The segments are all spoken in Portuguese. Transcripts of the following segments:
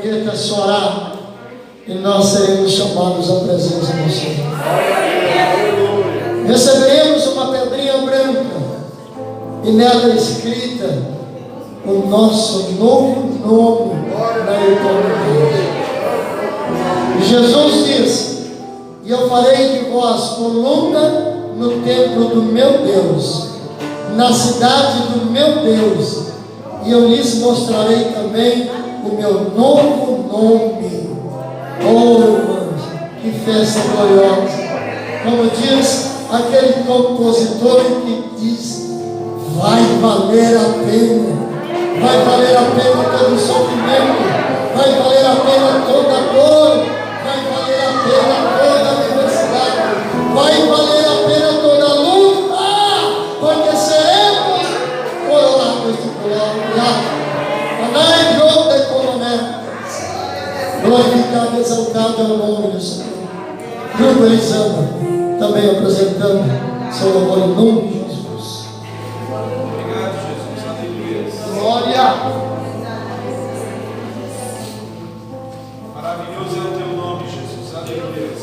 Permita-se orar e nós seremos chamados à presença do Senhor. Receberemos uma pedrinha branca e nela escrita o nosso novo nome na eternidade. Jesus diz: e eu farei de vós coluna no templo do meu Deus, na cidade do meu Deus, e eu lhes mostrarei também o meu novo nome. Oh, irmãos, que festa gloriosa! Como diz aquele compositor que diz: vai valer a pena, vai valer a pena todo o sofrimento, vai valer a pena toda a dor, vai valer a pena toda a adversidade, vai valer a pena toda a luta, porque seremos coroados de glória. Anai de coroné, glorificado e exaltado é o nome do Senhor. Grupo Elisama, também apresentando seu louvor em nome de Jesus. Obrigado, Jesus. Aleluia. Glória. Maravilhoso é o teu nome, Jesus. Aleluia.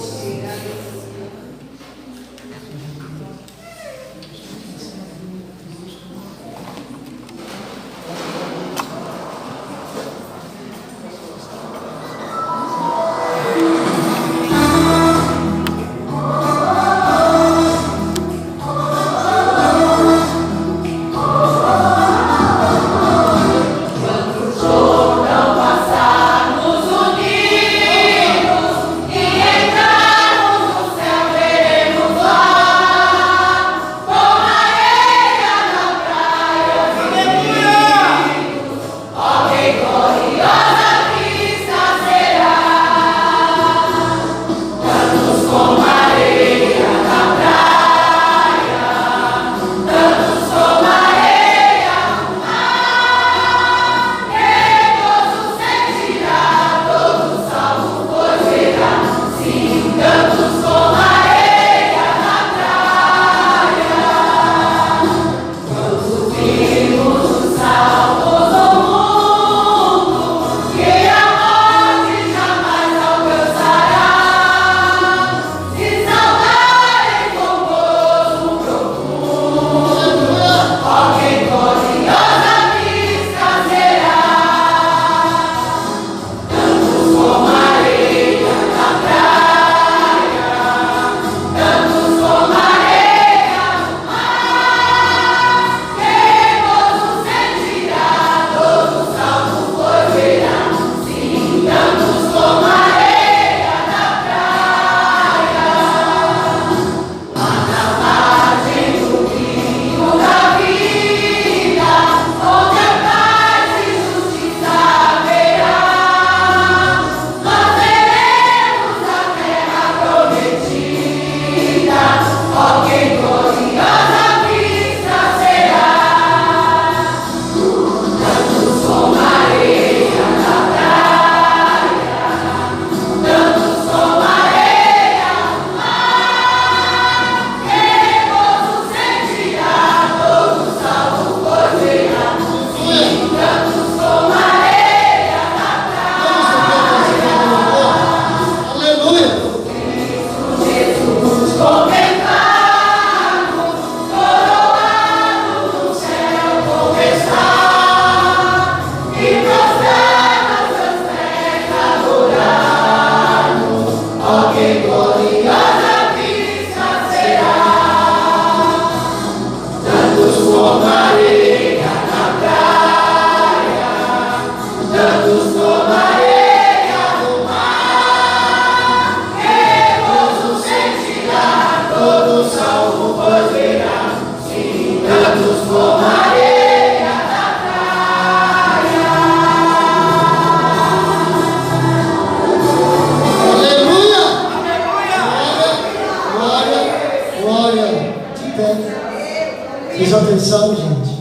Vocês já pensaram, gente?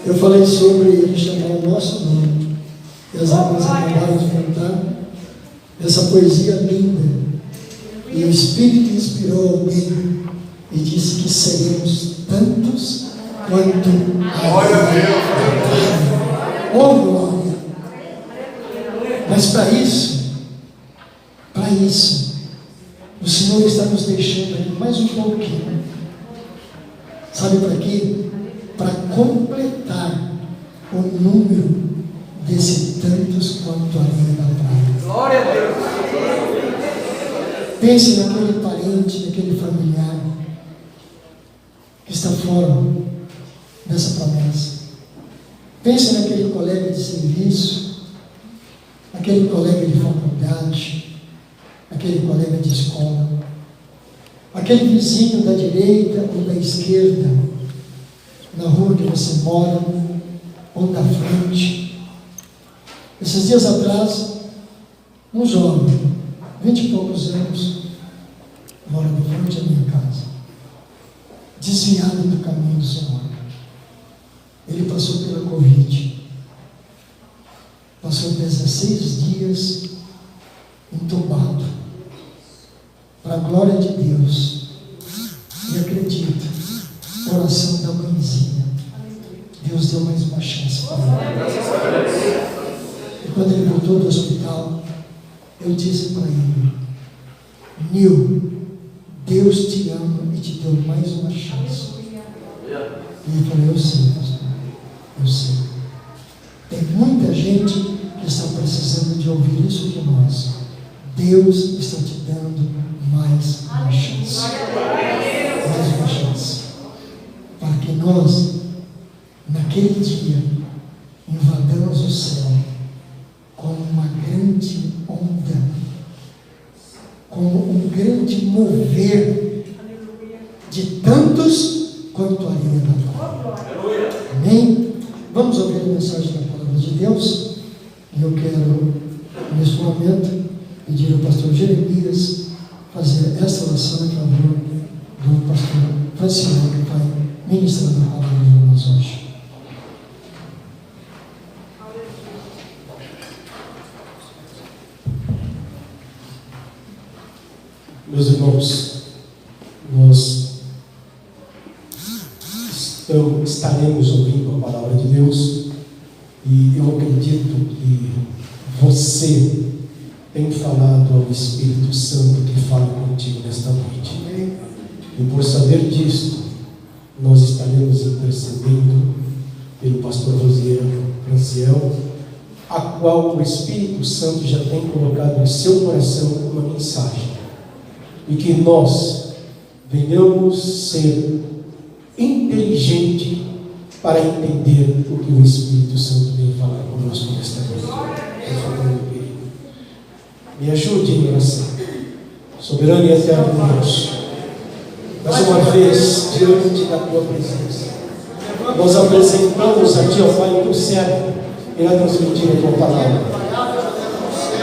Eu falei sobre ele chamar o nosso nome. E as águas acabaram de cantar essa poesia linda. E o Espírito inspirou alguém e disse que seremos tantos quanto a glória a Deus. Oh, glória! Mas para isso, o Senhor está nos deixando ainda mais um pouquinho. Sabe para quê? Para completar o número desse tantos quanto a areia da praia. Glória a Deus. Pense naquele parente, naquele familiar que está fora dessa promessa. Pense naquele colega de serviço, aquele colega de faculdade, aquele colega de escola, aquele vizinho da direita ou da esquerda, na rua que você mora, ou da frente. Esses dias atrás, um jovem, 20 e poucos anos, mora de frente à minha casa, desviado do caminho do Senhor. Ele passou pela Covid, passou 16 dias entubado, para a glória de Deus. E acredita, oração da mãezinha, Deus deu mais uma chance para ele. E quando ele voltou do hospital, eu disse para ele: Nil, Deus te ama e te deu mais uma chance. E ele falou: eu sei, pastor, eu sei. Tem muita gente que está precisando de ouvir isso de nós. Deus está te dando mais uma chance. Mais uma chance. Para que nós, naquele dia, invadamos o céu como uma grande onda, como um grande mover de tantos quanto a areia da praia. Amém? Vamos ouvir a mensagem da palavra de Deus. E eu quero, neste momento, pedir ao pastor Jeremias fazer esta oração em favor do pastor Franciano, que vai ministrar a palavra de nós hoje. Meus irmãos, nós estaremos ouvindo a palavra de Deus e eu acredito que você tem falado ao Espírito Santo que fala contigo nesta noite. E por saber disto, nós estaremos intercedendo pelo pastor Franciel, a qual o Espírito Santo já tem colocado em seu coração uma mensagem. E que nós venhamos ser inteligentes para entender o que o Espírito Santo vem falar conosco nesta noite. Por favor, meu querido, me ajude em oração. Soberano e eterno Deus, mais uma vez, diante da tua presença, nós apresentamos a ti, ó Pai, o teu servo irá transmitir a tua palavra.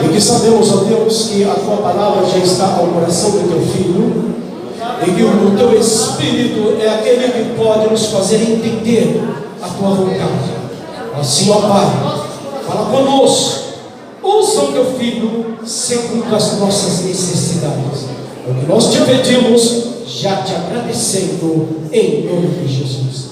E que sabemos, ó Deus, que a tua palavra já está ao coração do teu filho, e que o teu Espírito é aquele que pode nos fazer entender a tua vontade. Assim, ó Pai, fala conosco, usa o teu filho segundo as nossas necessidades. É o que nós te pedimos, já te agradecendo, em nome de Jesus.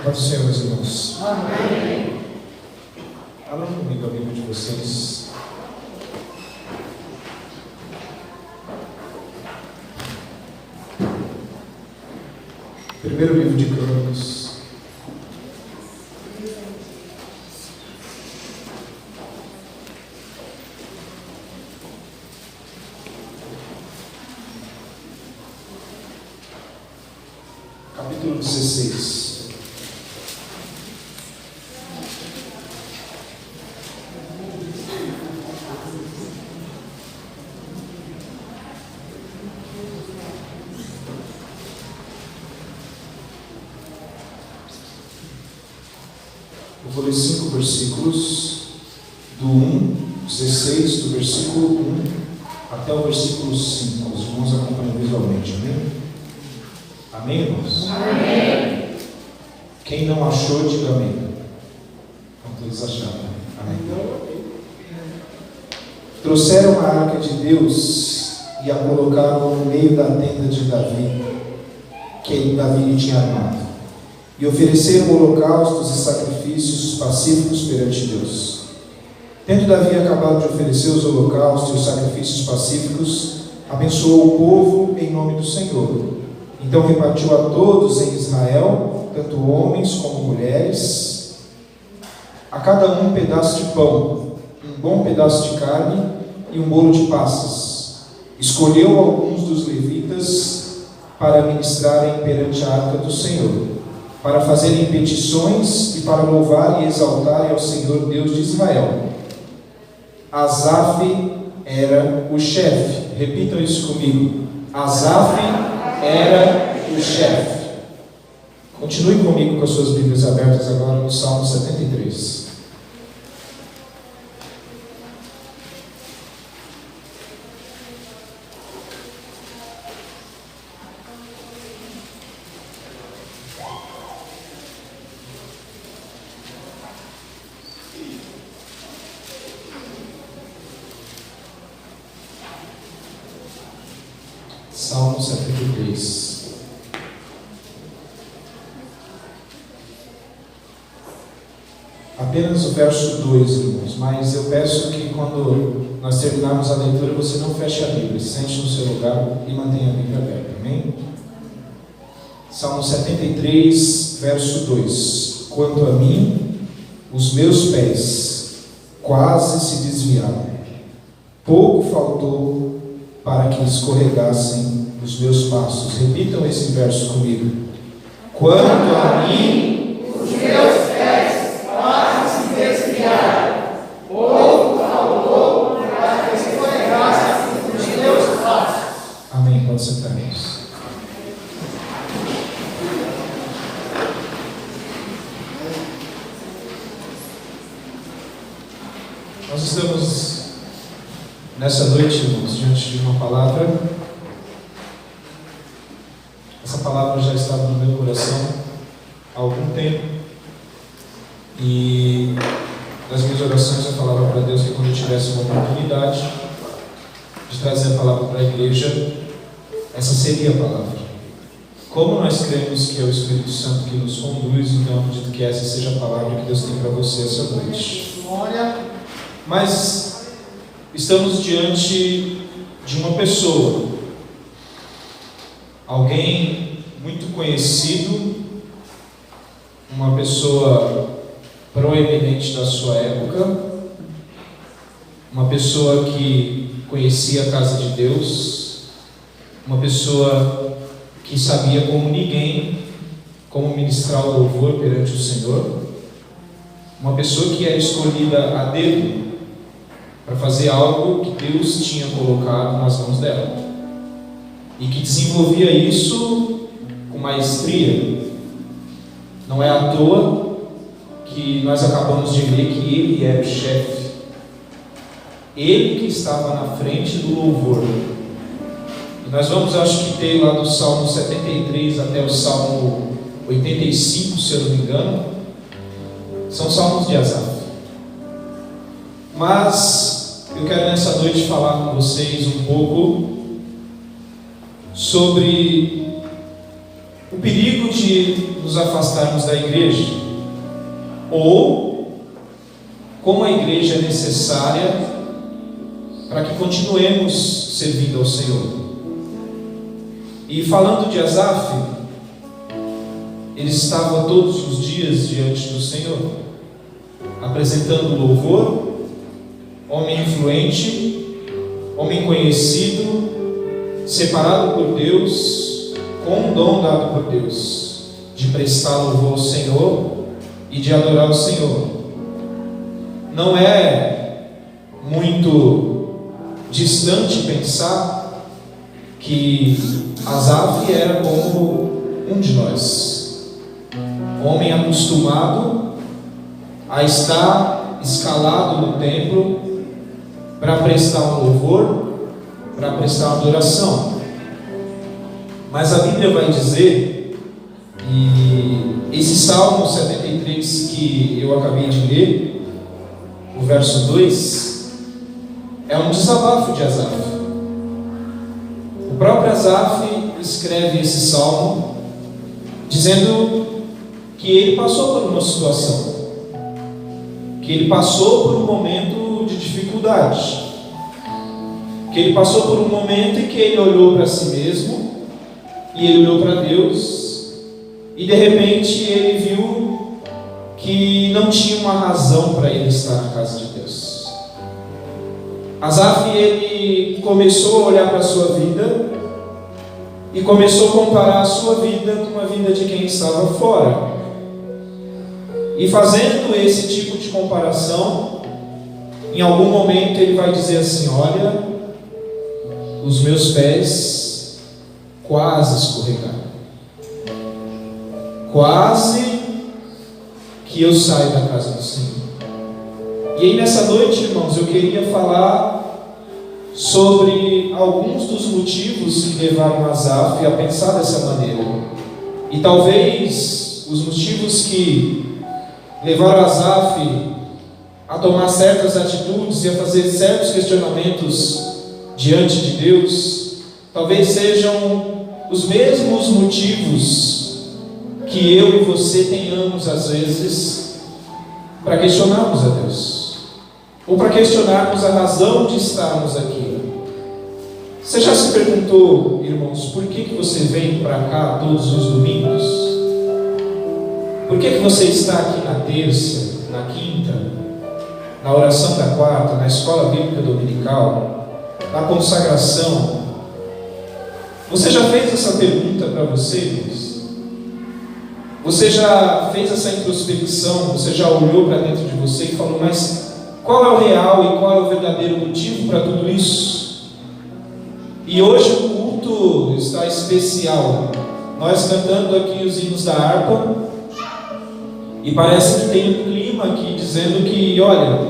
Pode ser, meus irmãos. Amém. Abram comigo a Bíblia de vocês. Primeiro livro de Crônicas. Capítulo 16. Eu vou ler 5 versículos, do 16, do versículo 1 até o versículo 5. Os irmãos acompanham visualmente, amém? Amém, irmãos? Amém. Quem não achou, diga amém. Quanto eles acharam? Amém. Trouxeram a arca de Deus e a colocaram no meio da tenda de Davi, que Davi lhe tinha armado, e ofereceram holocaustos e sacrifícios pacíficos perante Deus. Tendo Davi acabado de oferecer os holocaustos e os sacrifícios pacíficos, abençoou o povo em nome do Senhor. Então repartiu a todos em Israel, tanto homens como mulheres, a cada um pedaço de pão, um bom pedaço de carne e um bolo de passas. Escolheu alguns dos levitas para ministrarem perante a arca do Senhor, para fazerem petições e para louvar e exaltarem ao Senhor Deus de Israel. Asaf era o chefe. Repitam isso comigo. Asaf era o chefe. Continue comigo com as suas Bíblias abertas agora no Salmo 73. Salmo 73. Apenas o verso 2, irmãos, mas eu peço que quando nós terminarmos a leitura, você não feche a Bíblia, sente no seu lugar e mantenha a Bíblia aberta, amém? Salmo 73, verso 2. Quanto a mim, os meus pés quase se desviaram, pouco faltou para que escorregassem os meus passos. Repitam esse verso comigo. Quanto a mim, os meus pés quase se desviaram, pouco faltou para que escorregassem os meus passos. Amém. Pode sentar, irmãos. Nós estamos nessa noite, irmãos, diante de uma palavra. Essa palavra já estava no meu coração há algum tempo. E nas minhas orações eu falava para Deus que quando eu tivesse uma oportunidade de trazer a palavra para a igreja, essa seria a palavra. Como nós cremos que é o Espírito Santo que nos conduz, então eu acredito que essa seja a palavra que Deus tem para você essa noite. Mas estamos diante de uma pessoa, alguém muito conhecido, uma pessoa proeminente da sua época, uma pessoa que conhecia a casa de Deus, uma pessoa que sabia como ninguém como ministrar o louvor perante o Senhor, uma pessoa que era escolhida a dedo para fazer algo que Deus tinha colocado nas mãos dela e que desenvolvia isso com maestria. Não é à toa que nós acabamos de ver que ele era o chefe, ele que estava na frente do louvor. E nós vamos, acho que ter lá do Salmo 73 até o Salmo 85, se eu não me engano, são salmos de Asaf. Mas eu quero nessa noite falar com vocês um pouco sobre o perigo de nos afastarmos da igreja, ou como a igreja é necessária para que continuemos servindo ao Senhor. E falando de Asaf, ele estava todos os dias diante do Senhor, apresentando louvor, homem influente, homem conhecido, separado por Deus, com um dom dado por Deus, de prestar louvor ao Senhor e de adorar o Senhor. Não é muito distante pensar que Asaf era como um de nós, homem acostumado a estar escalado no templo para prestar um louvor, para prestar uma adoração. Mas a Bíblia vai dizer, e esse Salmo 73 que eu acabei de ler, o verso 2, é um desabafo de Asaf. O próprio Asaf escreve esse salmo dizendo que ele passou por uma situação, que ele passou por um momento de dificuldade, que ele passou por um momento em que ele olhou para si mesmo, e ele olhou para Deus, e de repente ele viu que não tinha uma razão para ele estar na casa de Deus. Asaf, ele começou a olhar para a sua vida e começou a comparar a sua vida com a vida de quem estava fora. E fazendo esse tipo de comparação, em algum momento ele vai dizer assim: olha, os meus pés quase escorregaram, quase que eu saio da casa do Senhor. E aí nessa noite, irmãos, eu queria falar sobre alguns dos motivos que levaram Asaf a pensar dessa maneira. E talvez os motivos que levaram Asaf a tomar certas atitudes e a fazer certos questionamentos diante de Deus, talvez sejam os mesmos motivos que eu e você tenhamos às vezes para questionarmos a Deus, ou para questionarmos a razão de estarmos aqui. Você já se perguntou, irmãos, por que você vem para cá todos os domingos? Por que você está aqui na terça, na quinta, na oração da quarta, na escola bíblica dominical, na consagração? Você já fez essa pergunta para você, irmãos? Você já fez essa introspecção? Você já olhou para dentro de você e falou: mas qual é o real e qual é o verdadeiro motivo para tudo isso? E hoje o culto está especial. Nós cantando aqui os hinos da harpa, e parece que tem um clima aqui dizendo que, olha,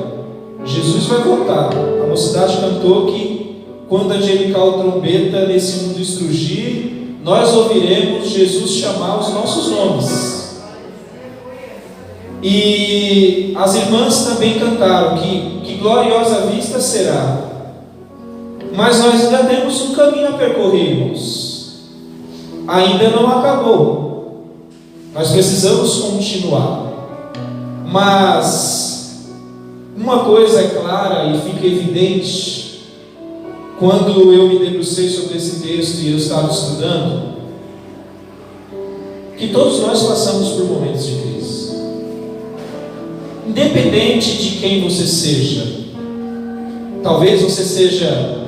Jesus vai voltar. A mocidade cantou que quando angelical trombeta nesse mundo estrugir, nós ouviremos Jesus chamar os nossos nomes. E as irmãs também cantaram que gloriosa vista será. Mas nós ainda temos um caminho a percorrer, irmãos. Ainda não acabou. Nós precisamos continuar. Mas uma coisa é clara e fica evidente quando eu me debrucei sobre esse texto e eu estava estudando, que todos nós passamos por momentos de crise. Independente de quem você seja, talvez você seja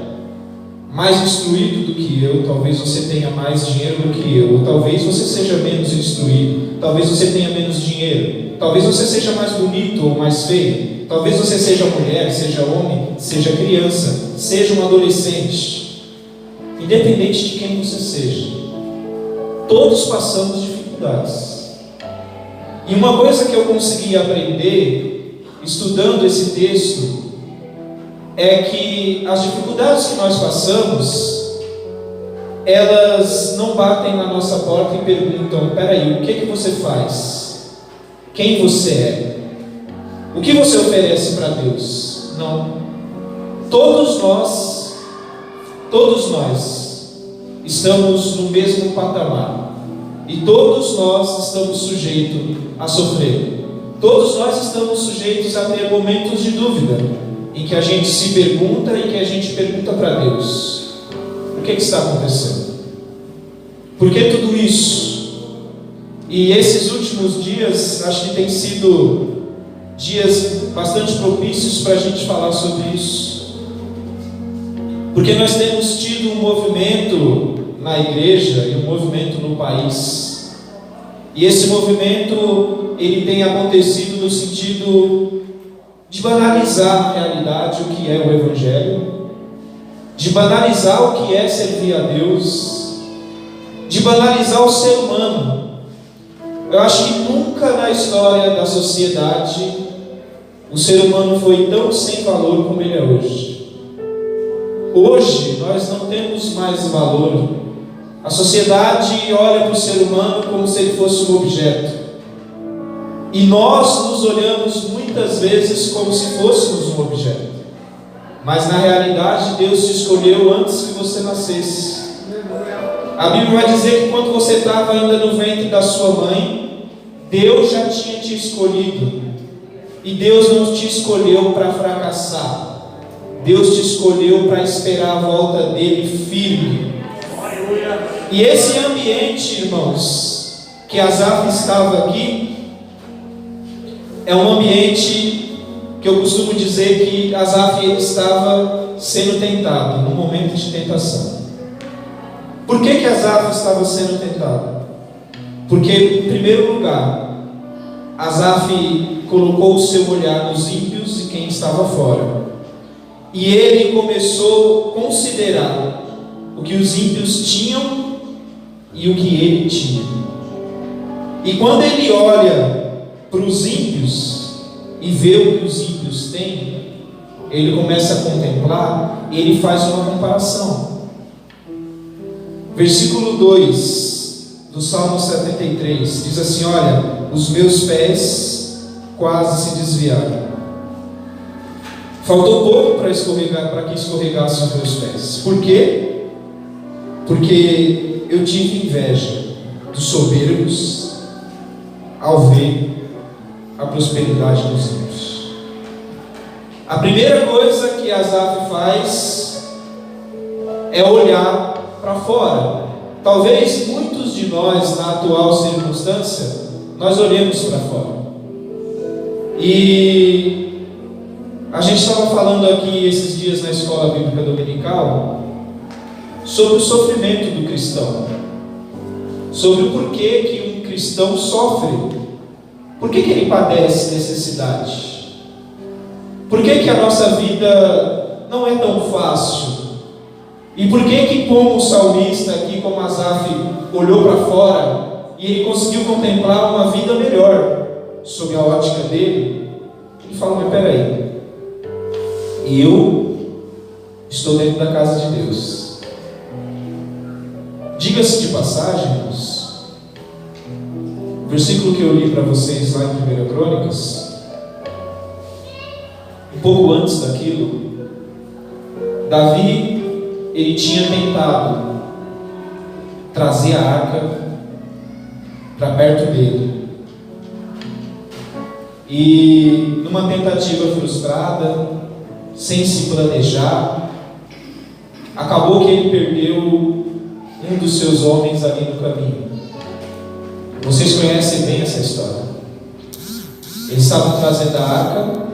mais instruído do que eu, talvez você tenha mais dinheiro do que eu, ou talvez você seja menos instruído, talvez você tenha menos dinheiro, talvez você seja mais bonito ou mais feio, talvez você seja mulher, seja homem, seja criança, seja um adolescente. Independente de quem você seja, todos passamos dificuldades. E uma coisa que eu consegui aprender estudando esse texto é que as dificuldades que nós passamos, elas não batem na nossa porta e perguntam: peraí, o que você faz? Quem você é? O que você oferece para Deus? Não. Todos nós estamos no mesmo patamar, e todos nós estamos sujeitos a sofrer. Todos nós estamos sujeitos a ter momentos de dúvida, em que a gente se pergunta e que a gente pergunta para Deus: o que está acontecendo? Por que tudo isso? E esses últimos dias, acho que tem sido dias bastante propícios para a gente falar sobre isso, porque nós temos tido um movimento na igreja e um movimento no país, e esse movimento ele tem acontecido no sentido de banalizar na realidade o que é o Evangelho, de banalizar o que é servir a Deus, de banalizar o ser humano. Eu acho que nunca na história da sociedade o ser humano foi tão sem valor como ele é hoje. Hoje nós não temos mais valor. A sociedade olha para o ser humano como se ele fosse um objeto, e nós nos olhamos muitas vezes como se fôssemos um objeto. Mas na realidade Deus te escolheu antes que você nascesse. A Bíblia vai dizer que quando você estava ainda no ventre da sua mãe, Deus já tinha te escolhido. E Deus não te escolheu para fracassar. Deus te escolheu para esperar a volta dele firme. E esse ambiente, irmãos, que Asaf estava aqui, é um ambiente que eu costumo dizer que Asaf ele estava sendo tentado, num momento de tentação. Por que Asaf estava sendo tentado? Porque, em primeiro lugar, Asaf colocou o seu olhar nos ímpios e quem estava fora. E ele começou a considerar o que os ímpios tinham e o que ele tinha. E quando ele olha para os ímpios e vê o que os ímpios têm, ele começa a contemplar e ele faz uma comparação. Versículo 2 do Salmo 73 diz assim: olha, os meus pés quase se desviaram. Faltou pouco para que escorregasse os meus pés. Por quê? Porque eu tive inveja dos soberbos ao ver a prosperidade dos ímpios. A primeira coisa que Asaf faz é olhar para fora. Talvez muitos de nós, na atual circunstância, nós olhemos para fora. E a gente estava falando aqui esses dias na escola bíblica dominical sobre o sofrimento do cristão, sobre o porquê que um cristão sofre, por que ele padece necessidade, por que a nossa vida não é tão fácil, e por que como o salmista aqui, como Asaf, olhou para fora e ele conseguiu contemplar uma vida melhor sob a ótica dele. Ele fala: mas peraí, eu estou dentro da casa de Deus. Diga-se de passagem, irmãos, o versículo que eu li para vocês lá em 1 Crônicas, um pouco antes daquilo, Davi, ele tinha tentado trazer a arca para perto dele. E numa tentativa frustrada, sem se planejar, acabou que ele perdeu um dos seus homens ali no caminho. Vocês conhecem bem essa história. Eles estavam trazendo a arca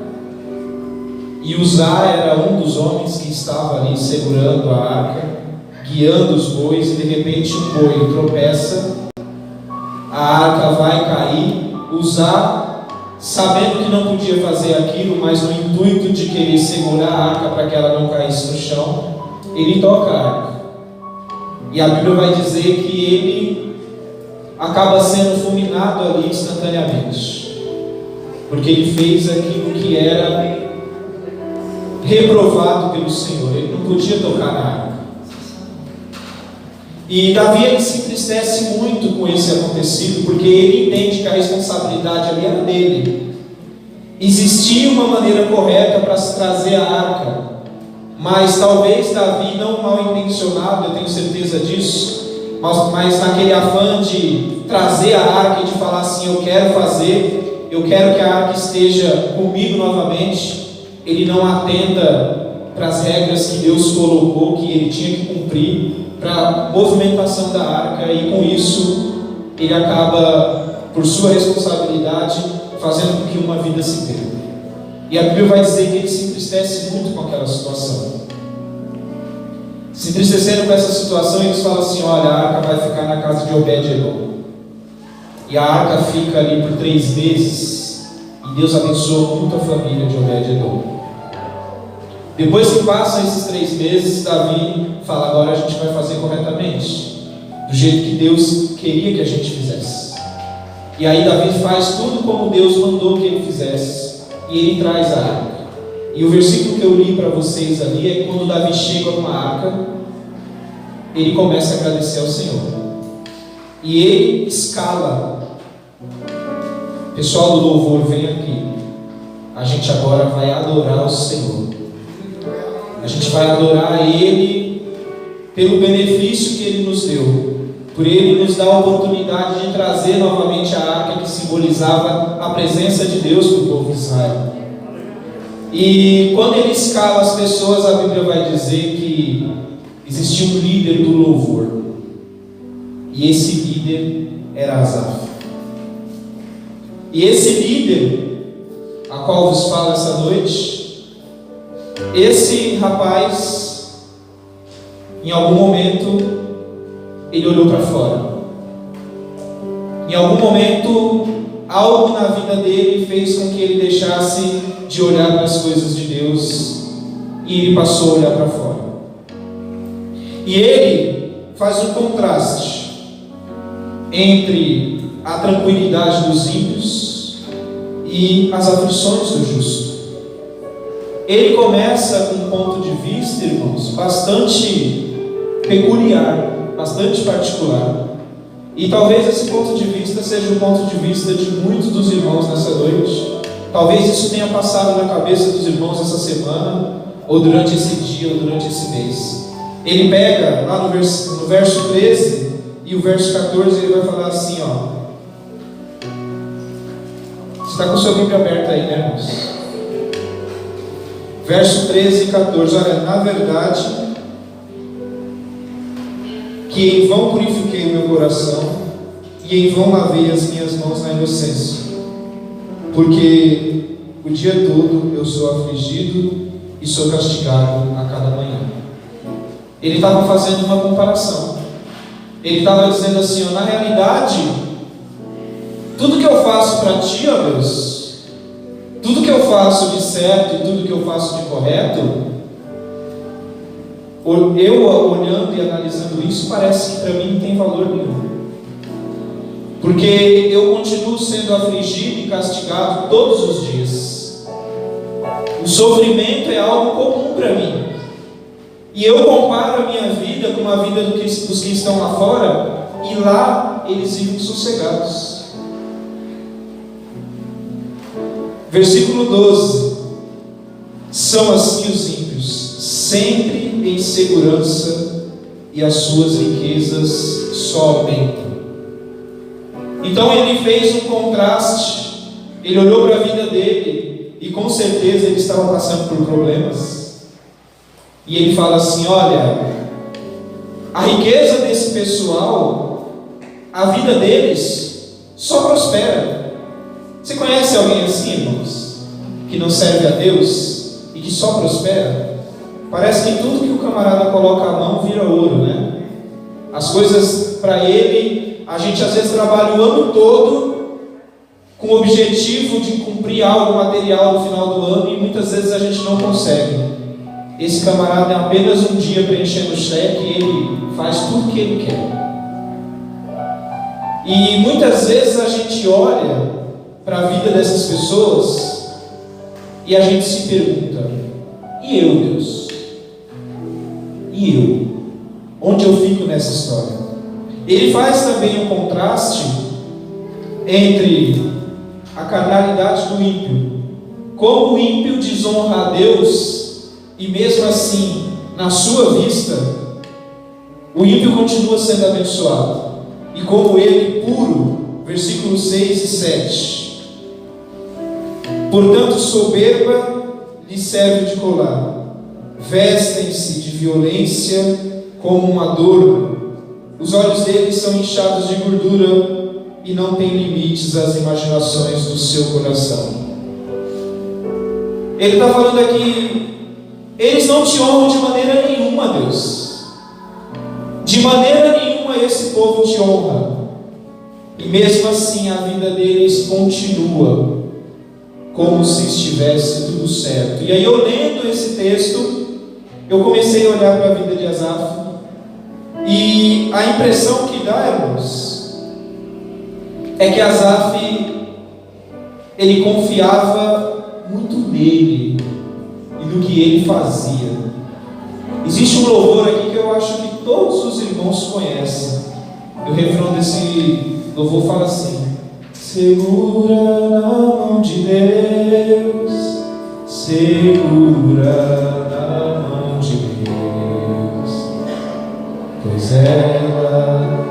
e Uzá era um dos homens que estava ali segurando a arca, guiando os bois, e de repente um boi tropeça, a arca vai cair. Uzá, sabendo que não podia fazer aquilo, mas no intuito de querer segurar a arca para que ela não caísse no chão, ele toca a arca. E a Bíblia vai dizer que ele acaba sendo fulminado ali instantaneamente, porque ele fez aquilo que era reprovado pelo Senhor. Ele não podia tocar na arca. E Davi, ele se entristece muito com esse acontecido, porque ele entende que a responsabilidade ali era dele. Existia uma maneira correta para se trazer a arca, mas talvez Davi, não mal intencionado, eu tenho certeza disso, mas naquele afã de trazer a arca e de falar assim: eu quero fazer, eu quero que a arca esteja comigo novamente, ele não atenta para as regras que Deus colocou, que ele tinha que cumprir para a movimentação da arca, e com isso ele acaba, por sua responsabilidade, fazendo com que uma vida se perca. E a Bíblia vai dizer que ele se entristece muito com aquela situação. Se entristecendo com essa situação, eles falam assim: olha, a arca vai ficar na casa de Obed-edom. E a arca fica ali por 3 meses, e Deus abençoa muito a família de Obed-edom. Depois que passam esses 3 meses, Davi fala: agora a gente vai fazer corretamente, do jeito que Deus queria que a gente fizesse. E aí Davi faz tudo como Deus mandou que ele fizesse, e ele traz a arca. E o versículo que eu li para vocês ali é que quando Davi chega com a arca, ele começa a agradecer ao Senhor, e ele escala. Pessoal do louvor, vem aqui. A gente agora vai adorar o Senhor. A gente vai adorar Ele pelo benefício que Ele nos deu, por Ele nos dar a oportunidade de trazer novamente a arca que simbolizava a presença de Deus para o povo de Israel. E quando Ele escala as pessoas, a Bíblia vai dizer que existia um líder do louvor, e esse líder era Asaf. E esse líder, a qual vos falo essa noite, esse rapaz, em algum momento, ele olhou para fora. Em algum momento, algo na vida dele fez com que ele deixasse de olhar para as coisas de Deus, e ele passou a olhar para fora. E ele faz um contraste entre a tranquilidade dos ímpios e as aflições do justo. Ele começa com um ponto de vista, irmãos, bastante peculiar, bastante particular. E talvez esse ponto de vista seja o ponto de vista de muitos dos irmãos nessa noite. Talvez isso tenha passado na cabeça dos irmãos essa semana, ou durante esse dia, ou durante esse mês. Ele pega lá no verso 13 e o verso 14, ele vai falar assim, ó. Você está com a sua Bíblia aberta aí, né, irmãos? Verso 13 e 14, olha, na verdade, que em vão purifiquei o meu coração, e em vão lavei as minhas mãos na inocência, porque o dia todo eu sou afligido e sou castigado a cada manhã. Ele estava fazendo uma comparação. Ele estava dizendo assim, ó, na realidade, tudo que eu faço para ti, ó Deus, tudo que eu faço de certo e tudo que eu faço de correto, eu olhando e analisando isso, parece que para mim não tem valor nenhum. Porque eu continuo sendo afligido e castigado todos os dias. O sofrimento é algo comum para mim. E eu comparo a minha vida com a vida dos que estão lá fora, e lá eles vivem sossegados. Versículo 12. São assim os ímpios, sempre em segurança, e as suas riquezas só aumentam. Então ele fez um contraste. Ele olhou para a vida dele, e com certeza ele estava passando por problemas. E ele fala assim, olha, a riqueza desse pessoal, a vida deles só prospera. Você conhece alguém assim, irmãos? Que não serve a Deus e que só prospera? Parece que tudo que o camarada coloca a mão vira ouro, né? As coisas para ele, a gente às vezes trabalha o ano todo com o objetivo de cumprir algo material no final do ano, e muitas vezes a gente não consegue. Esse camarada é apenas um dia preenchendo o cheque, e ele faz tudo o que ele quer. E muitas vezes a gente olha para a vida dessas pessoas e a gente se pergunta, e eu, Deus? E eu? Onde eu fico nessa história? Ele faz também um contraste entre a carnalidade do ímpio, como o ímpio desonra a Deus, e mesmo assim, na sua vista, o ímpio continua sendo abençoado. E como ele, puro, versículos 6 e 7. Portanto, soberba lhe serve de colar, vestem-se de violência como um adorno, os olhos deles são inchados de gordura, e não tem limites às imaginações do seu coração. Ele está falando aqui, eles não te honram de maneira nenhuma, Deus. De maneira nenhuma esse povo te honra. E mesmo assim a vida deles continua como se estivesse tudo certo. E aí eu lendo esse texto, eu comecei a olhar para a vida de Asaf, e a impressão que dá, irmãos, é que Asaf, ele confiava muito nele e no que ele fazia. Existe um louvor aqui que eu acho que todos os irmãos conhecem. O refrão desse louvor fala assim: segura na mão de Deus, segura na mão de Deus. ela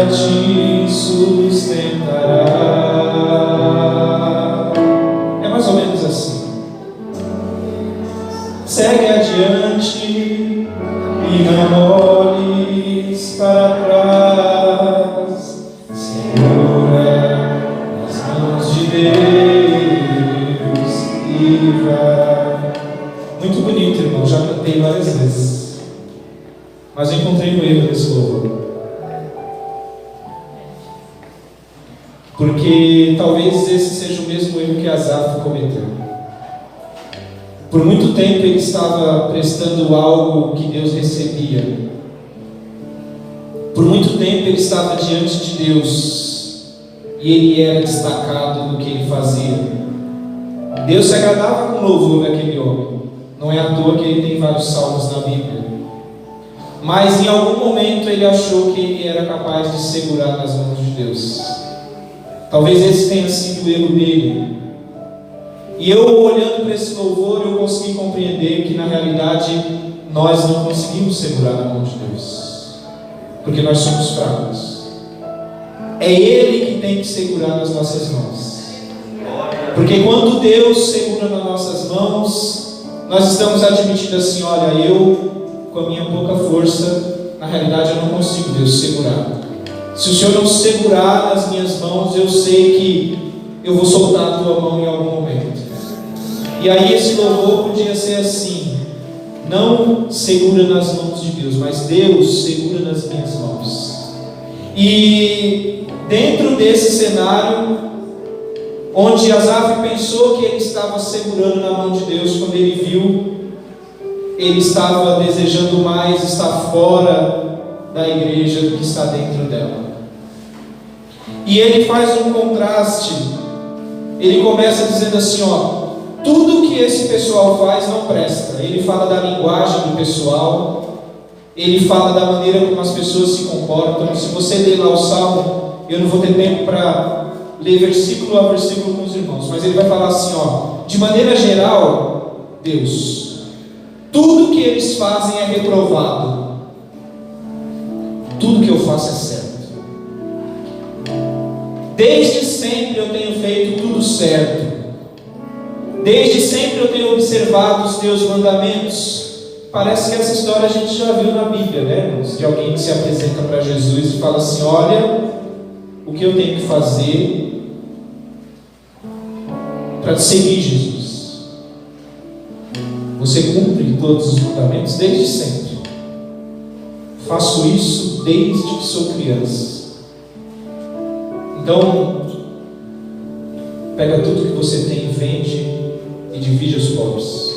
te sustentará. É mais ou menos assim. Segue adiante e não olhes para trás. Segura nas mãos de Deus e vai. Muito bonito, irmão. Já cantei várias vezes, mas eu encontrei um erro nesse louvor. Porque talvez esse seja o mesmo erro que Asaf cometeu. Por muito tempo ele estava prestando algo que Deus recebia. Por muito tempo ele estava diante de Deus e ele era destacado no que ele fazia. Deus se agradava com o louvor daquele homem. Não é à toa que ele tem vários salmos na Bíblia. Mas em algum momento ele achou que ele era capaz de segurar nas mãos de Deus. Talvez esse tenha sido o erro dele. E eu, olhando para esse louvor, eu consegui compreender que na realidade nós não conseguimos segurar na mão de Deus, porque nós somos fracos. É Ele que tem que segurar nas nossas mãos. Porque quando Deus segura nas nossas mãos, nós estamos admitindo assim: olha, eu com a minha pouca força, na realidade eu não consigo, Deus, segurar. Se o Senhor não segurar nas minhas mãos, eu sei que eu vou soltar a tua mão em algum momento. E aí esse louvor podia ser assim: não segura nas mãos de Deus, mas Deus segura nas minhas mãos. E dentro desse cenário, onde Asaf pensou que ele estava segurando na mão de Deus, quando ele viu, ele estava desejando mais estar fora da igreja do que está dentro dela. E ele faz um contraste. Ele começa dizendo assim: ó, tudo que esse pessoal faz não presta. Ele fala da linguagem do pessoal, ele fala da maneira como as pessoas se comportam. Se você ler lá o Salmo, eu não vou ter tempo para ler versículo a versículo com os irmãos, mas ele vai falar assim: ó, de maneira geral, Deus, tudo que eles fazem é reprovado, tudo que eu faço é certo. Desde sempre eu tenho feito tudo certo. Desde sempre eu tenho observado os teus mandamentos. Parece que essa história a gente já viu na Bíblia, né, irmãos? De alguém que se apresenta para Jesus e fala assim: olha, o que eu tenho que fazer para te seguir, Jesus? Você cumpre todos os mandamentos desde sempre. Faço isso desde que sou criança. Então, pega tudo que você tem, vende e divide aos pobres,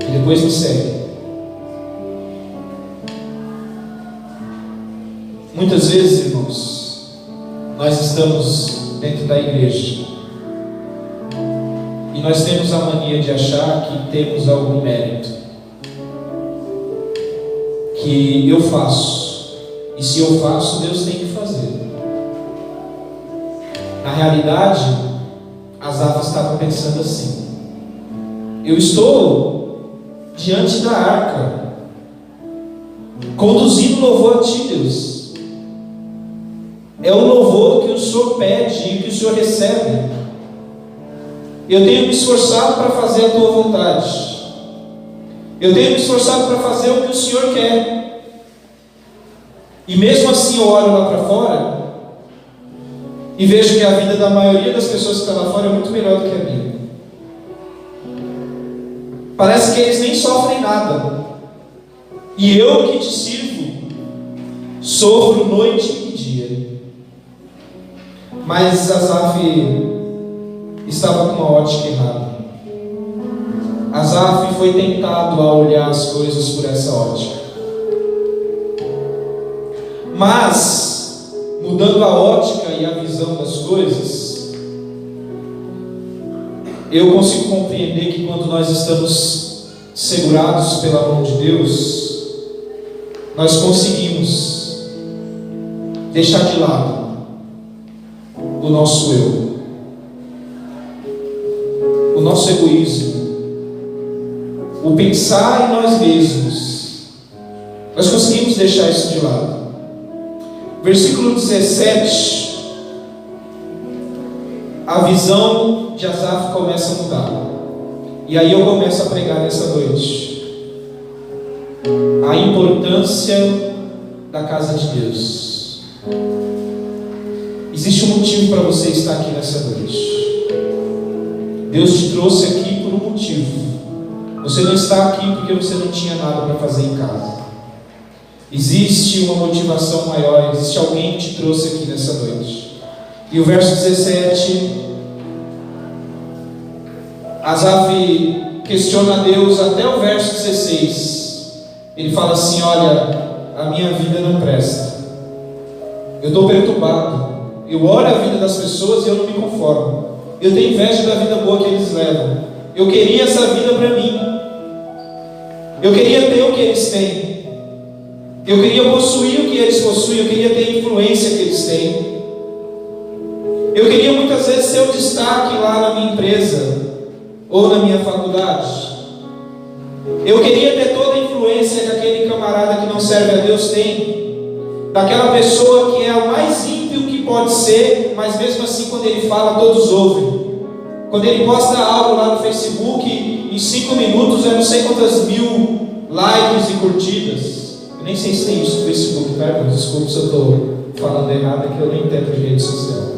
e depois me segue. Muitas vezes, irmãos, nós estamos dentro da igreja e nós temos a mania de achar que temos algum mérito, que eu faço, e se eu faço, Deus tem que fazer. Na realidade, Asaf estava pensando assim: eu estou diante da arca, conduzindo louvor a ti, Deus. É o louvor que o Senhor pede e que o Senhor recebe. Eu tenho me esforçado para fazer a tua vontade. Eu tenho me esforçado para fazer o que o Senhor quer. E mesmo assim eu olho lá para fora e vejo que a vida da maioria das pessoas que estão lá fora é muito melhor do que a minha. Parece que eles nem sofrem nada. E eu que te sirvo, sofro noite e dia. Mas Asaf estava com uma ótica errada. Asaf foi tentado a olhar as coisas por essa ótica. Mas, mudando a ótica e a visão das coisas, eu consigo compreender que quando nós estamos segurados pela mão de Deus, nós conseguimos deixar de lado o nosso eu, o nosso egoísmo, o pensar em nós mesmos. Nós conseguimos deixar isso de lado. Versículo 17, a visão de Asaf começa a mudar. E aí eu começo a pregar nessa noite a importância da casa de Deus. Existe um motivo para você estar aqui nessa noite. Deus te trouxe aqui por um motivo. Você não está aqui porque você não tinha nada para fazer em casa. Existe uma motivação maior, existe alguém que te trouxe aqui nessa noite. E o verso 17, Asaf questiona a Deus até o verso 16. Ele fala assim: olha, a minha vida não presta. Eu estou perturbado. Eu olho a vida das pessoas e eu não me conformo. Eu tenho inveja da vida boa que eles levam. Eu queria essa vida para mim. Eu queria ter o que eles têm. Eu queria possuir o que eles possuem. Eu queria ter a influência que eles têm. Eu queria muitas vezes ser o destaque lá na minha empresa ou na minha faculdade. Eu queria ter toda a influência que aquele camarada que não serve a Deus tem, daquela pessoa que é o mais ímpio que pode ser, mas mesmo assim quando ele fala todos ouvem. Quando ele posta algo lá no Facebook, em 5 minutos eu não sei quantas mil likes e curtidas. Eu nem sei se tem isso no Facebook, tá, irmãos? Desculpa se eu estou falando errado, é que eu não entendo de rede social.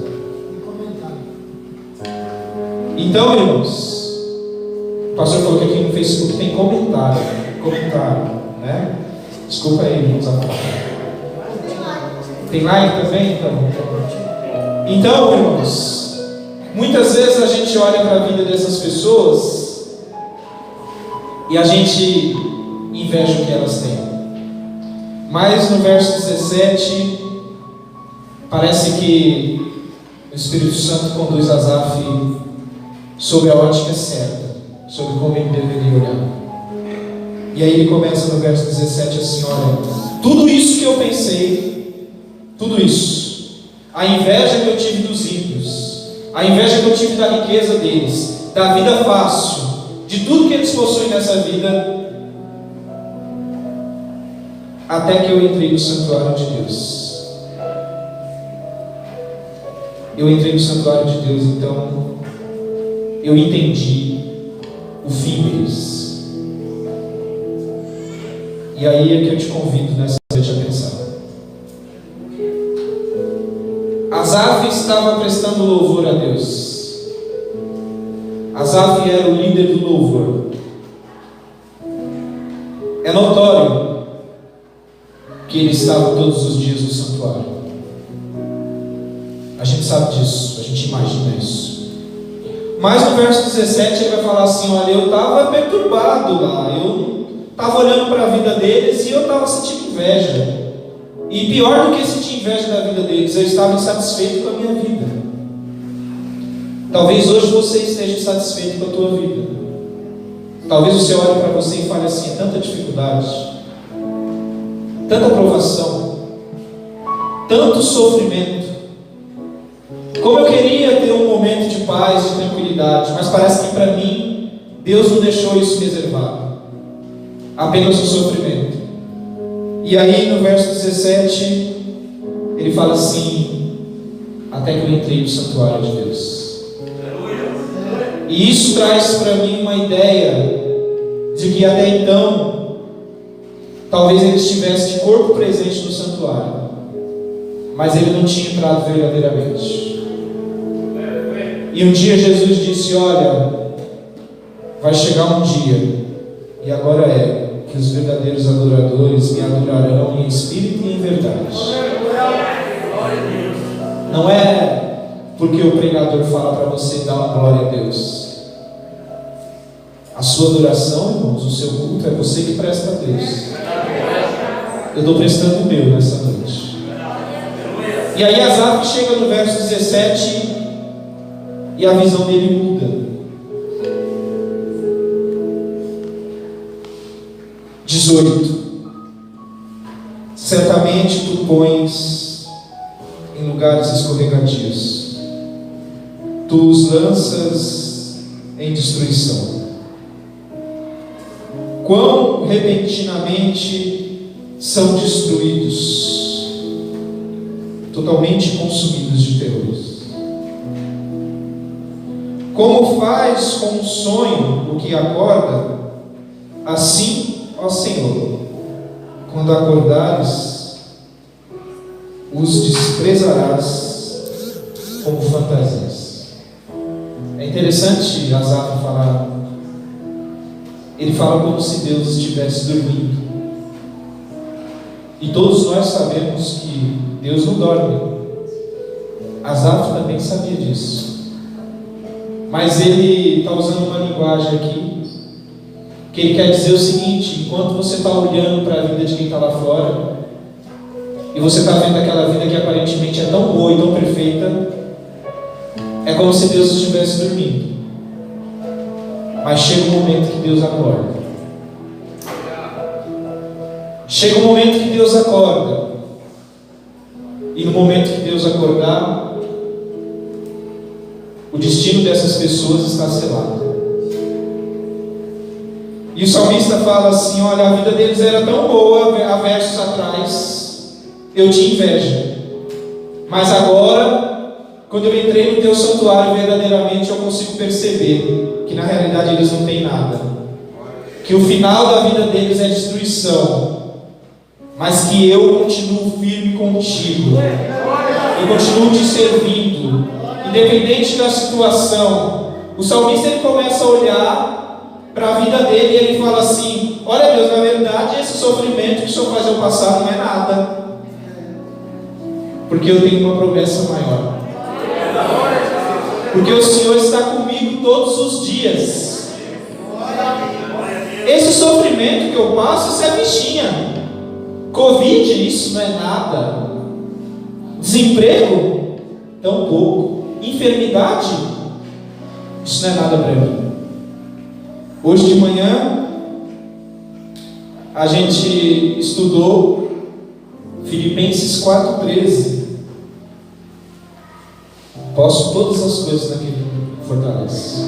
Então, irmãos, o pastor falou que aqui no Facebook tem comentário, né? Desculpa aí, irmãos. Tem like também? Então, irmãos, muitas vezes a gente olha para a vida dessas pessoas e a gente inveja o que elas têm. Mas no verso 17, parece que o Espírito Santo conduz Asaf sob a ótica certa, sobre como ele deveria olhar. E aí ele começa no verso 17 assim: olha, tudo isso que eu pensei, tudo isso, a inveja que eu tive dos ímpios, a inveja que eu tive da riqueza deles, da vida fácil, de tudo que eles possuem nessa vida, até que eu entrei no santuário de Deus. Eu entrei no santuário de Deus, então eu entendi o fim deles. E aí é que eu te convido nessa noite a pensar. Asaf estava prestando louvor a Deus. Asaf era o líder do louvor. É notório que ele estava todos os dias no santuário. A gente sabe disso, a gente imagina isso. Mas no verso 17 ele vai falar assim: olha, eu estava perturbado lá, eu estava olhando para a vida deles e eu estava sentindo inveja. E pior do que sentir inveja da vida deles, eu estava insatisfeito com a minha vida. Talvez hoje você esteja insatisfeito com a tua vida. Talvez você olhe para você e fale assim: tanta dificuldade, tanta provação, tanto sofrimento. Como eu queria ter um momento de paz, de tranquilidade, mas parece que para mim Deus não deixou isso reservado, apenas o sofrimento. E aí no verso 17 ele fala assim: até que eu entrei no santuário de Deus. E isso traz para mim uma ideia de que até então talvez ele estivesse de corpo presente no santuário, mas ele não tinha entrado verdadeiramente. E um dia Jesus disse: olha, vai chegar um dia, e agora é, que os verdadeiros adoradores me adorarão em espírito e em verdade. Não é porque o pregador fala para você dar uma glória a Deus. A sua adoração, irmãos, o seu culto é você que presta a Deus. Eu estou prestando o meu nessa noite. E aí Asaf chega no verso 17 e a visão dele muda. 18. Certamente tu pões em lugares escorregadios, tu os lanças em destruição. Quão repentinamente são destruídos. totalmente consumidos de terrores. Como faz com um sonho o que acorda, assim, ó Senhor, quando acordares, os desprezarás como fantasias. É interessante Asaf falar. Ele fala como se Deus estivesse dormindo. E todos nós sabemos que Deus não dorme. Asaf também sabia disso. Mas ele está usando uma linguagem aqui que ele quer dizer o seguinte: enquanto você está olhando para a vida de quem está lá fora, e você está vendo aquela vida que aparentemente é tão boa e tão perfeita, é como se Deus estivesse dormindo. Mas chega um momento que Deus acorda. Chega um momento que Deus acorda. E no momento que Deus acordar, o destino dessas pessoas está selado. E o salmista fala assim: olha, a vida deles era tão boa, há versos atrás, eu tinha inveja. Mas agora, quando eu entrei no teu santuário, verdadeiramente eu consigo perceber que na realidade eles não têm nada. Que o final da vida deles é destruição. Mas que eu continuo firme contigo. Eu continuo te servindo. Independente da situação. O salmista ele começa a olhar para a vida dele e ele fala assim: olha Deus, na verdade esse sofrimento que o Senhor faz eu passar não é nada. Porque eu tenho uma promessa maior. Porque o Senhor está comigo todos os dias. Esse sofrimento que eu passo, isso é bichinha. Covid, isso não é nada. Desemprego, tão pouco. Enfermidade, isso não é nada para mim. Hoje de manhã a gente estudou Filipenses 4,13. Posso todas as coisas naquele que fortalece.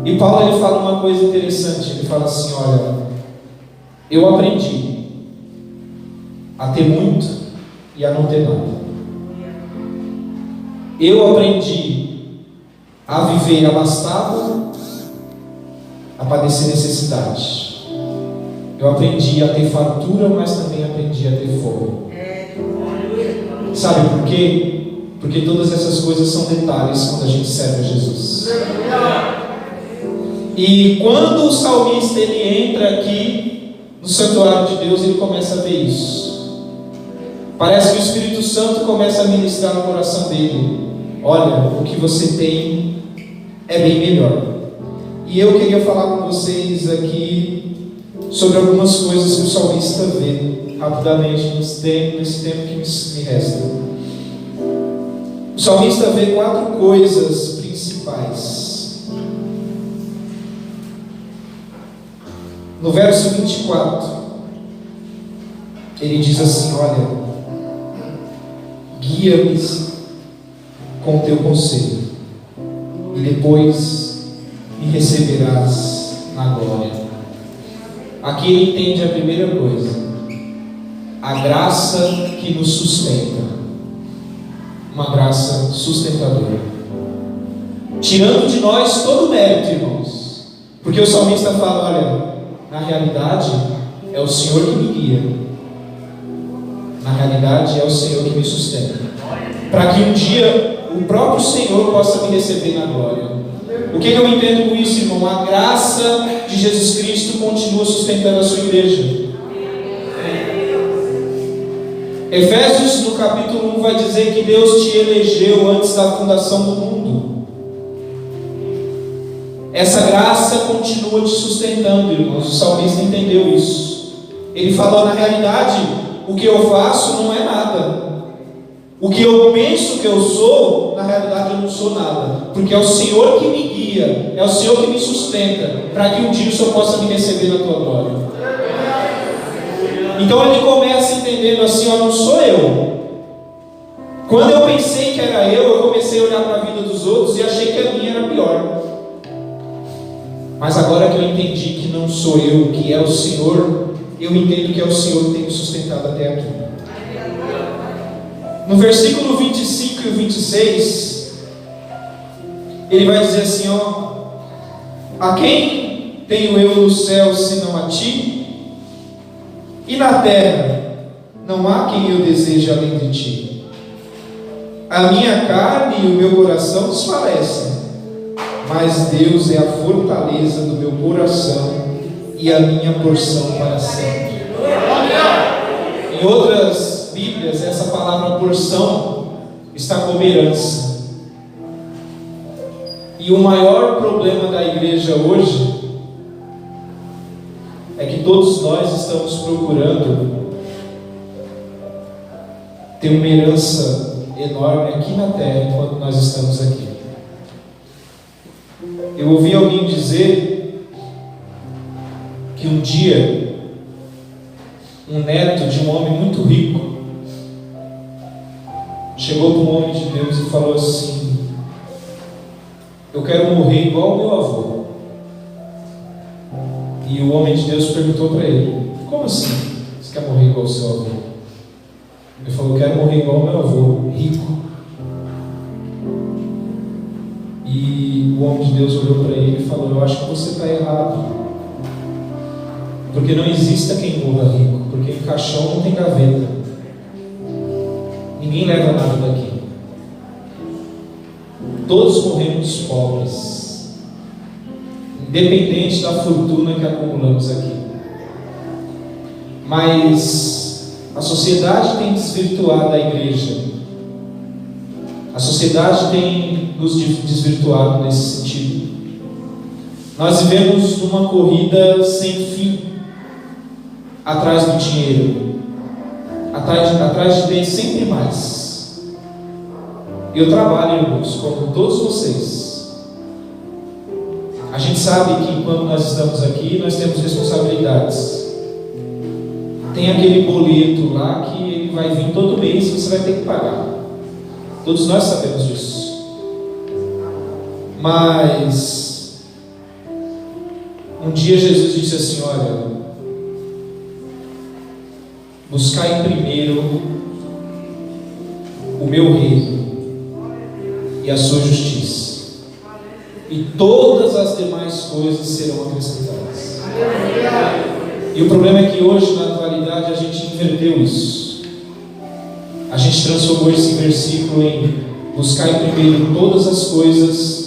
E Paulo ele fala uma coisa interessante. Ele fala assim: olha, eu aprendi a ter muito e a não ter nada. Eu aprendi a viver abastado, a padecer necessidade. Eu aprendi a ter fartura, mas também aprendi a ter fome. Sabe por quê? Porque todas essas coisas são detalhes quando a gente serve a Jesus. E quando o salmista ele entra aqui no santuário de Deus, ele começa a ver isso. Parece que o Espírito Santo começa a ministrar no coração dele: olha, o que você tem é bem melhor. E eu queria falar com vocês aqui sobre algumas coisas que o salmista vê rapidamente nesse tempo que me resta. O salmista vê 4 coisas principais. No verso 24, ele diz assim: olha, guia-me com o teu conselho, e depois me receberás na glória. Aqui ele entende a primeira coisa: a graça que nos sustenta, uma graça sustentadora, tirando de nós todo o mérito, irmãos, porque o salmista fala: olha, na realidade é o Senhor que me guia, na realidade é o Senhor que me sustenta, para que um dia o próprio Senhor possa me receber na glória. O que eu entendo com isso, irmão? A graça de Jesus Cristo continua sustentando a sua igreja. Efésios no capítulo 1 vai dizer que Deus te elegeu antes da fundação do mundo. Essa graça continua te sustentando, irmãos. O salmista entendeu isso. Ele falou: na realidade, o que eu faço não é nada. O que eu penso que eu sou, na realidade eu não sou nada. Porque é o Senhor que me guia, é o Senhor que me sustenta, para que um dia o Senhor possa me receber na tua glória. Então ele começa entendendo assim: ó, não sou eu. Quando eu pensei que era eu comecei a olhar para a vida dos outros e achei que a minha era pior. Mas agora que eu entendi que não sou eu, que é o Senhor, eu entendo que é o Senhor que tem me sustentado até aqui. No versículo 25 e 26, ele vai dizer assim: ó, a quem tenho eu no céu senão a ti? E na terra não há quem eu deseje além de ti. A minha carne e o meu coração desfalecem, mas Deus é a fortaleza do meu coração e a minha porção para sempre. Em outras Bíblias, essa palavra porção está como herança. E o maior problema da igreja hoje é que todos nós estamos procurando ter uma herança enorme aqui na terra enquanto nós estamos aqui. Eu ouvi alguém dizer que um dia um neto de um homem muito rico chegou para um homem de Deus e falou assim: eu quero morrer igual o meu avô. E o homem de Deus perguntou para ele: como assim? Você quer morrer igual o seu avô? Ele falou: eu quero morrer igual o meu avô, rico. E o homem de Deus olhou para ele e falou: eu acho que você está errado. Porque não exista quem morra rico, porque em caixão não tem gaveta. Ninguém leva nada daqui. Todos morremos pobres, independente da fortuna que acumulamos aqui. Mas a sociedade tem desvirtuado a igreja. A sociedade tem nos desvirtuado nesse sentido. Nós vivemos numa corrida sem fim, atrás do dinheiro, atrás de ter sempre mais. Eu trabalho, irmãos, como todos vocês. A gente sabe que quando nós estamos aqui, nós temos responsabilidades. Tem aquele boleto lá que ele vai vir todo mês e você vai ter que pagar. Todos nós sabemos disso. Mas um dia Jesus disse assim: olha, buscai primeiro o meu reino e a sua justiça, e todas as demais coisas serão acrescentadas. E o problema é que hoje, na atualidade, a gente inverteu isso. A gente transformou esse versículo em buscai primeiro todas as coisas,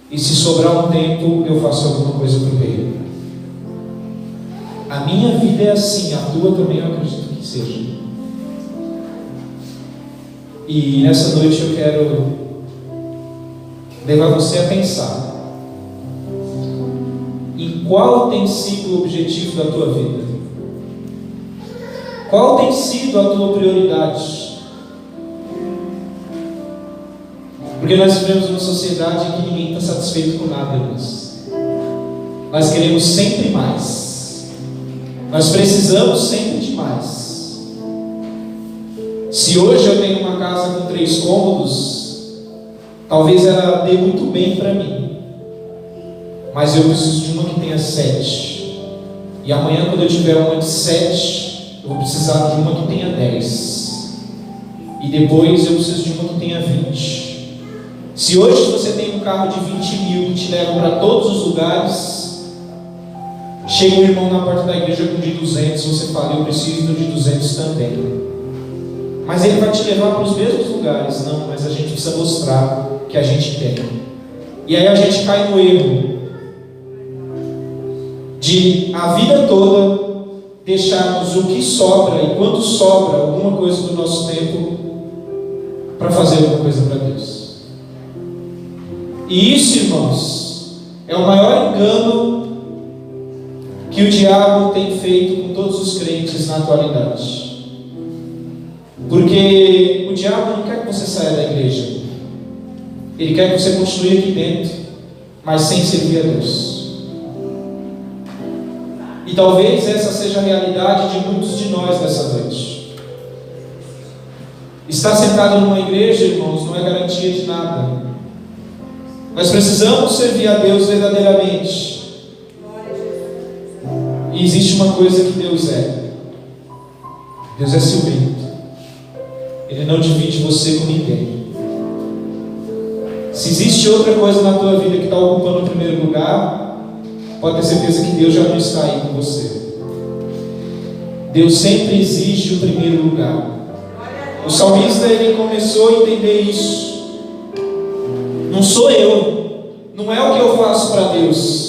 e se sobrar um tempo, eu faço alguma coisa para o reino. A minha vida é assim, a tua também eu acredito que seja. E nessa noite eu quero levar você a pensar em qual tem sido o objetivo da tua vida. Qual tem sido a tua prioridade? Porque nós vivemos numa sociedade em que ninguém está satisfeito com nada, irmãos. Nós queremos sempre mais. Nós precisamos sempre de mais. Se hoje eu tenho uma casa com 3 cômodos, talvez ela dê muito bem para mim, mas eu preciso de uma que tenha 7. E amanhã, quando eu tiver uma de 7, eu vou precisar de uma que tenha 10. E depois eu preciso de uma que tenha 20. Se hoje você tem um carro de 20 mil que te leva para todos os lugares, chega um irmão na porta da igreja com de 200, você fala: eu preciso do de 200 também. Mas ele vai te levar para os mesmos lugares. Não, mas a gente precisa mostrar que a gente tem. E aí a gente cai no erro de a vida toda deixarmos o que sobra, e quando sobra alguma coisa do nosso tempo, para fazer alguma coisa para Deus. E isso, irmãos, é o maior engano que o diabo tem feito com todos os crentes na atualidade. Porque o diabo não quer que você saia da igreja. Ele quer que você continue aqui dentro, mas sem servir a Deus. E talvez essa seja a realidade de muitos de nós nessa noite. Estar sentado numa igreja, irmãos, não é garantia de nada. Nós precisamos servir a Deus verdadeiramente. E existe uma coisa que Deus é. Deus é ciumento. Ele não divide você com ninguém. Se existe outra coisa na tua vida que está ocupando o primeiro lugar, pode ter certeza que Deus já não está aí com você. Deus sempre exige o primeiro lugar. O salmista, ele começou a entender isso. Não sou eu, não é o que eu faço para Deus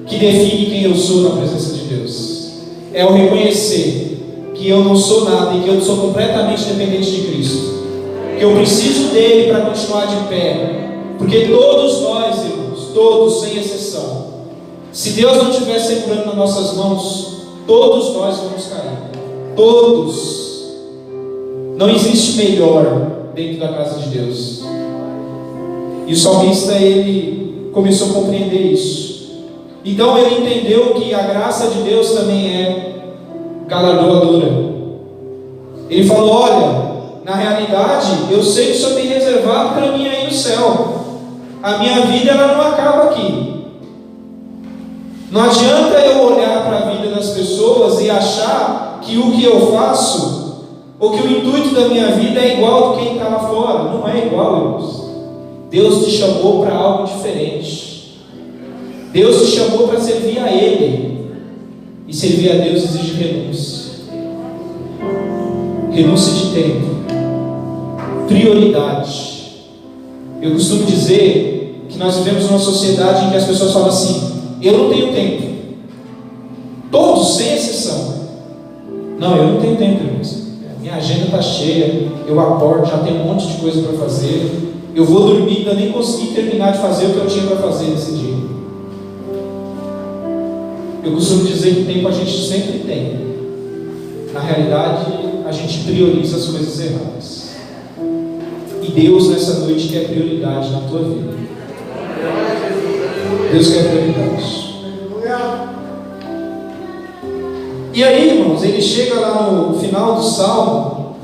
que define quem eu sou na presença de Deus. É o reconhecer que eu não sou nada e que eu sou completamente dependente de Cristo, que eu preciso dele para continuar de pé, porque todos nós, irmãos, todos sem exceção, se Deus não estiver segurando nas nossas mãos, todos nós vamos cair, todos. Não existe melhor dentro da casa de Deus. E o salmista, ele começou a compreender isso. Então ele entendeu que a graça de Deus também é galardoadora. Ele falou: olha, na realidade, eu sei que o Senhor tem reservado para mim aí no céu. A minha vida, ela não acaba aqui. Não adianta eu olhar para a vida das pessoas e achar que o que eu faço, ou que o intuito da minha vida é igual do quem está lá fora. Não é igual, irmãos. Deus te chamou para algo diferente. Deus te chamou para servir a Ele. E servir a Deus exige renúncia. Renúncia de tempo. Prioridade. Eu costumo dizer que nós vivemos numa sociedade em que as pessoas falam assim: eu não tenho tempo. Todos, sem exceção. Não, eu não tenho tempo, irmãos. Minha agenda está cheia. Eu acordo, já tenho um monte de coisa para fazer. Eu vou dormir, ainda nem consegui terminar de fazer o que eu tinha para fazer nesse dia. Eu costumo dizer que tempo a gente sempre tem. Na realidade, a gente prioriza as coisas erradas. E Deus nessa noite quer prioridade na tua vida. Deus quer prioridade. E aí, irmãos, ele chega lá no final do Salmo,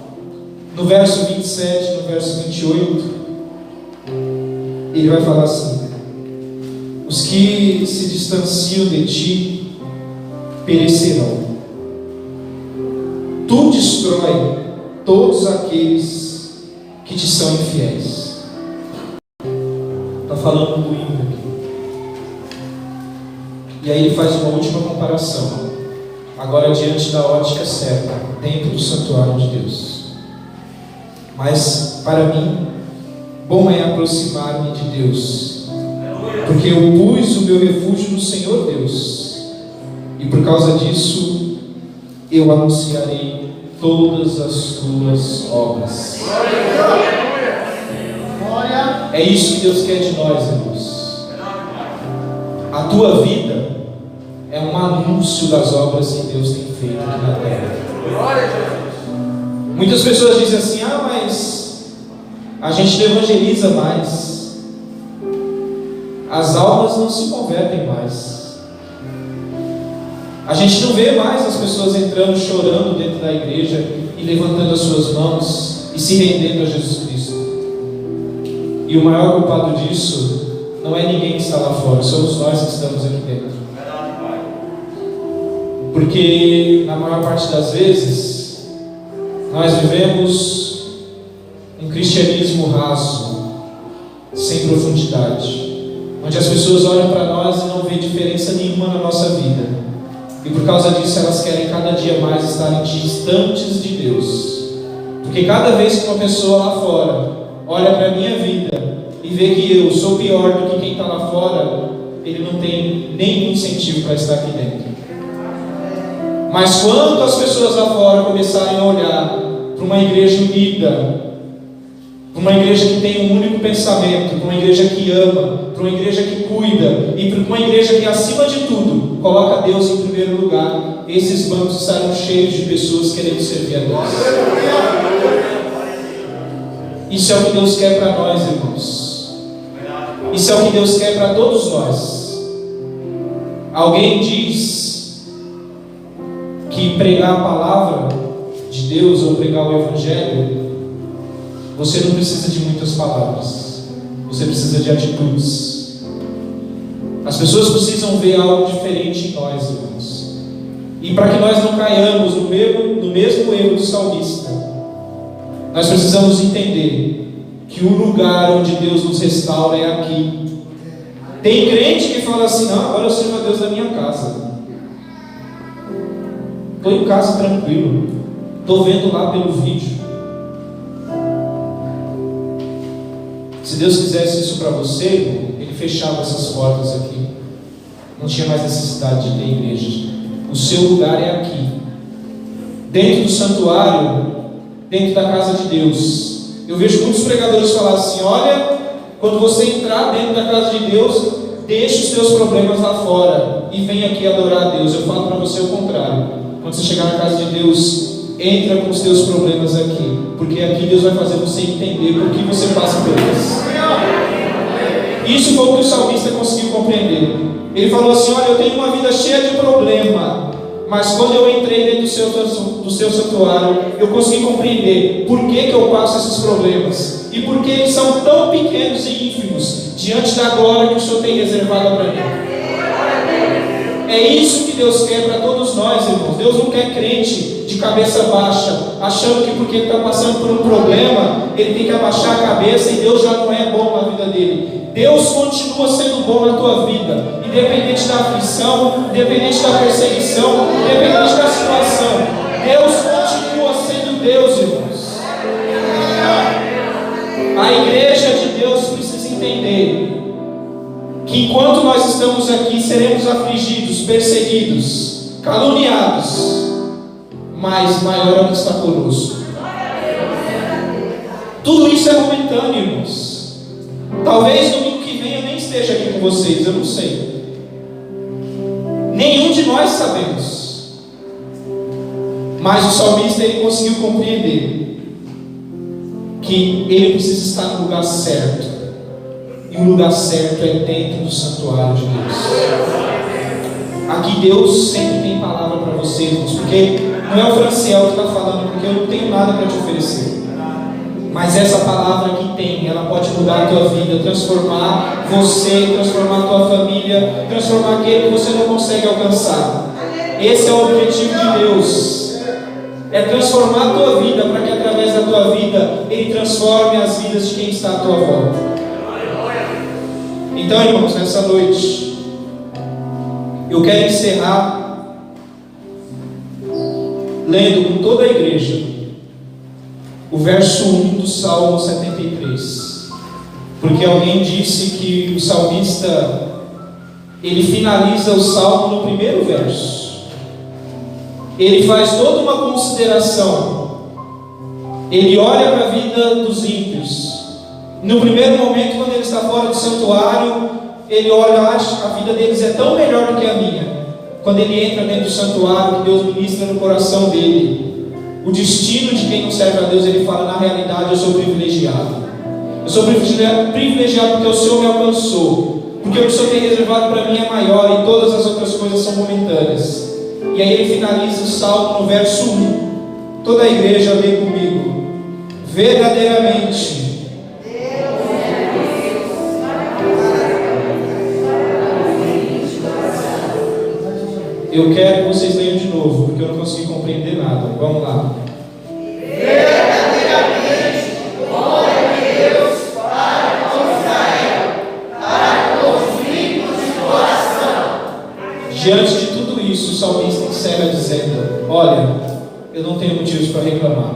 no verso 27, no verso 28, ele vai falar assim: os que se distanciam de ti perecerão. Tu destrói todos aqueles que te são infiéis. Está falando do ímpio aqui. E aí ele faz uma última comparação, agora diante da ótica certa, dentro do santuário de Deus. Mas para mim, bom é aproximar-me de Deus, porque eu pus o meu refúgio no Senhor Deus, e por causa disso eu anunciarei todas as tuas obras. É isso que Deus quer de nós, irmãos. A tua vida é um anúncio das obras que Deus tem feito aqui na terra. Muitas pessoas dizem assim: ah, mas a gente não evangeliza mais, as almas não se convertem mais, a gente não vê mais as pessoas entrando chorando dentro da igreja e levantando as suas mãos e se rendendo a Jesus Cristo. E o maior culpado disso não é ninguém que está lá fora, somos nós que estamos aqui dentro. Porque na maior parte das vezes nós vivemos um cristianismo raso, sem profundidade, onde as pessoas olham para nós e não vê diferença nenhuma na nossa vida, e por causa disso elas querem cada dia mais estarem distantes de Deus. Porque cada vez que uma pessoa lá fora olha para a minha vida e vê que eu sou pior do que quem está lá fora, ele não tem nenhum incentivo para estar aqui dentro. Mas quando as pessoas lá fora começarem a olhar para uma igreja unida, para uma igreja que tem um único pensamento, para uma igreja que ama, para uma igreja que cuida, e para uma igreja que, acima de tudo, coloca Deus em primeiro lugar, esses bancos estarão cheios de pessoas querendo servir a Deus. Isso é o que Deus quer para nós, irmãos. Isso é o que Deus quer para todos nós. Alguém diz que pregar a palavra de Deus ou pregar o Evangelho, você não precisa de muitas palavras, você precisa de atitudes. As pessoas precisam ver algo diferente em nós, irmãos. E para que nós não caiamos no mesmo erro do salmista, Nós precisamos entender que o lugar onde Deus nos restaura é aqui. Tem crente que fala assim: não, agora eu sirvo a Deus da minha casa. Estou em casa tranquilo, estou vendo lá pelo vídeo. Se Deus quisesse isso para você, Ele fechava essas portas aqui. Não tinha mais necessidade de ter igreja. O seu lugar é aqui, dentro do santuário, dentro da casa de Deus. Eu vejo muitos pregadores falar assim: olha, quando você entrar dentro da casa de Deus, deixe os seus problemas lá fora e vem aqui adorar a Deus. Eu falo para você o contrário. Quando você chegar na casa de Deus, entra com os seus problemas aqui, porque aqui Deus vai fazer você entender por que você passa por eles. Isso foi o que o salmista conseguiu compreender. Ele falou assim: olha, eu tenho uma vida cheia de problema, mas quando eu entrei dentro do seu santuário, eu consegui compreender por que eu passo esses problemas e por que eles são tão pequenos e ínfimos diante da glória que o Senhor tem reservada para mim. É isso que Deus quer para todos nós, irmãos. Deus não quer crente de cabeça baixa, achando que porque ele está passando por um problema, ele tem que abaixar a cabeça e Deus já não é bom na vida dele. Deus continua sendo bom na tua vida, independente da aflição, independente da perseguição, independente da situação. Deus continua sendo Deus, irmãos. A igreja de Deus precisa entender que enquanto nós estamos aqui, seremos afligidos, perseguidos, caluniados, mas maior é o que está conosco. Tudo isso é momentâneo, irmãos. Talvez domingo que vem eu nem esteja aqui com vocês, eu não sei. Nenhum de nós sabemos. Mas o salmista, ele conseguiu compreender que ele precisa estar no lugar certo. E o lugar certo é dentro do santuário de Deus. Aqui Deus sempre tem palavra para você, irmãos, porque não é o Franciel que está falando, porque eu não tenho nada para te oferecer. Mas essa palavra que tem, ela pode mudar a tua vida, transformar você, transformar a tua família, transformar aquele que você não consegue alcançar. Esse é o objetivo de Deus. É transformar a tua vida, para que através da tua vida Ele transforme as vidas de quem está à tua volta. Então, irmãos, nessa noite eu quero encerrar lendo com toda a igreja o verso 1 do Salmo 73, porque alguém disse que o salmista, ele finaliza o Salmo no primeiro verso. Ele faz toda uma consideração, ele olha para a vida dos ímpios. No primeiro momento, quando ele está fora do santuário, ele olha, acha a vida deles é tão melhor do que a minha. Quando ele entra dentro do santuário, que Deus ministra no coração dele o destino de quem não serve a Deus, ele fala: na realidade eu sou privilegiado. Eu sou privilegiado porque o Senhor me alcançou, porque o que o Senhor tem reservado para mim é maior, e todas as outras coisas são momentâneas. E aí ele finaliza o Salmo no verso 1. Toda a igreja lê comigo: verdadeiramente eu quero que vocês leiam de novo, porque eu não consegui compreender nada. Vamos lá. Verdadeiramente, bom é Deus para com Israel, para com os ímpios de coração. Diante de tudo isso, o salmista encerra dizendo: olha, eu não tenho motivos para reclamar,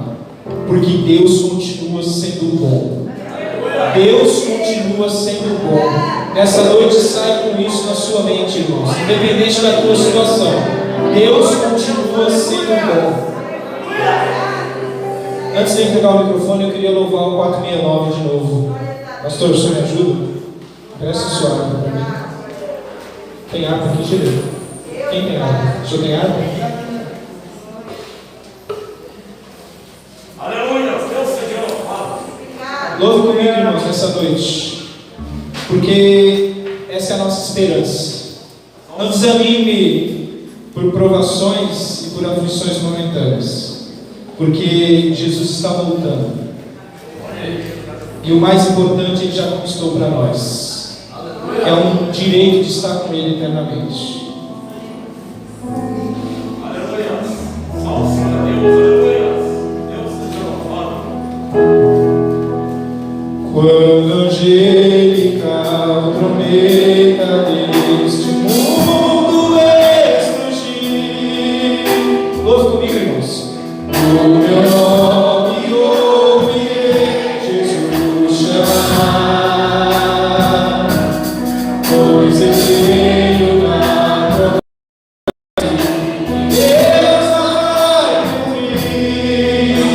porque Deus continua sendo bom. Deus continua sendo bom. Nessa noite, sai com isso na sua mente, irmãos. Independente da tua situação, Deus continua sendo bom. Antes de entregar o microfone, eu queria louvar o 469 de novo. Pastor, o senhor me ajuda? Presta sua água para mim. Tem água aqui, direito? Quem tem água? O senhor tem água? Aleluia, Deus Senhor. Louve comigo, irmãos, nessa noite, porque essa é a nossa esperança. Não desanime por provações e por aflições momentâneas, porque Jesus está voltando, e o mais importante Ele já conquistou para nós. É um direito de estar com Ele eternamente. Aleluia. Salve a Deus, aleluia. Deus Senhor. Quando angelical trombeta deste mundo explodir, ouve comigo, irmãos. O meu nome ouvirei Jesus chamar, pois ele veio na promessa e Deus vai cumprir.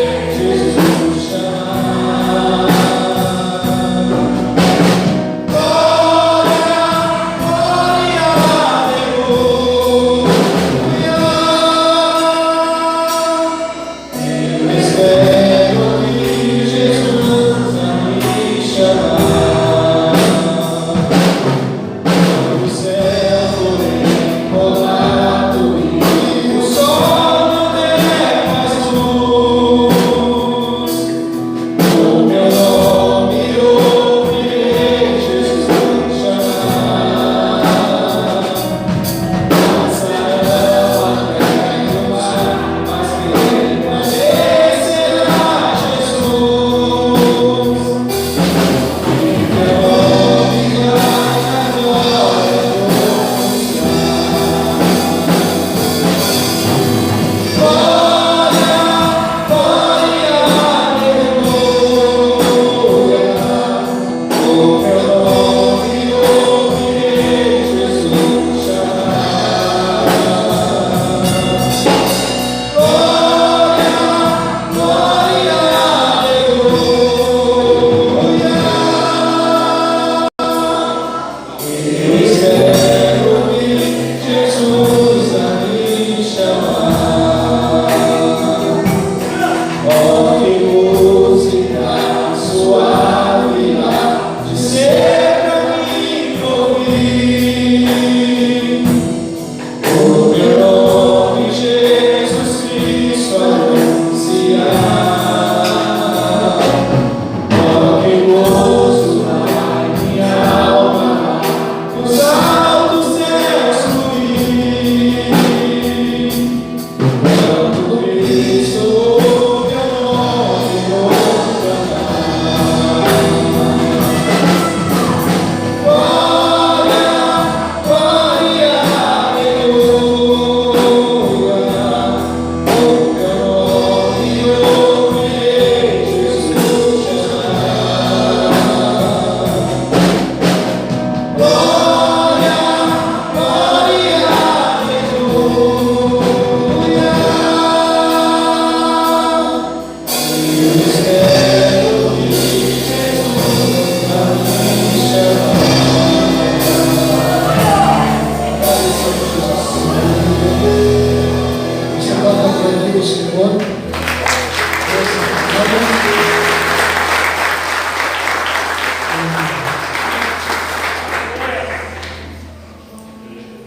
Quando Cristo meu nome proclamar, glória,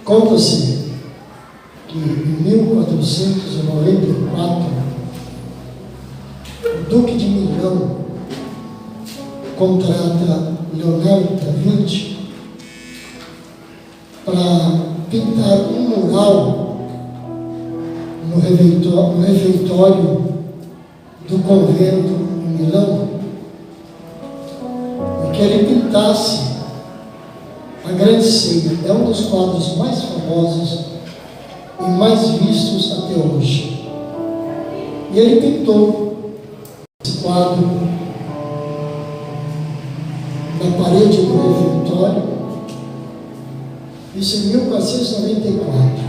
Conta-se que em 1494 o Duque de Milão contrata Leonardo da Vinci para pintar um mural no refeitório do convento em Milão, e que ele pintasse a Grande Ceia. É um dos quadros mais famosos e mais vistos até hoje. E ele pintou esse quadro na parede do refeitório, isso em 1494.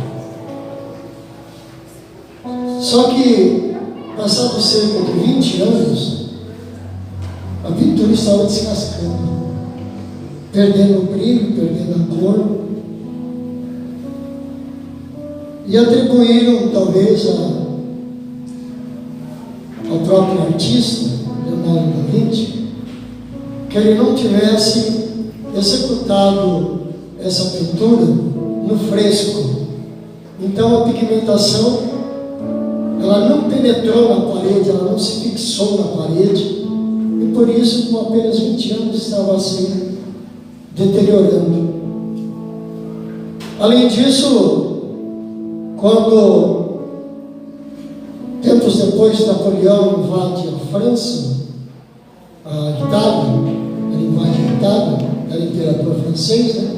Só que, passados cerca de 20 anos, a pintura estava descascando, perdendo o brilho, perdendo a cor, e atribuíram talvez ao próprio artista, Leonardo da Vinci, que ele não tivesse executado essa pintura no fresco. Então a pigmentação ela não penetrou na parede, ela não se fixou na parede, e por isso, com apenas 20 anos, estava assim, deteriorando. Além disso, quando, tempos depois, Napoleão invade a França, a Itália, ele invade a Itália, era imperador francês, né?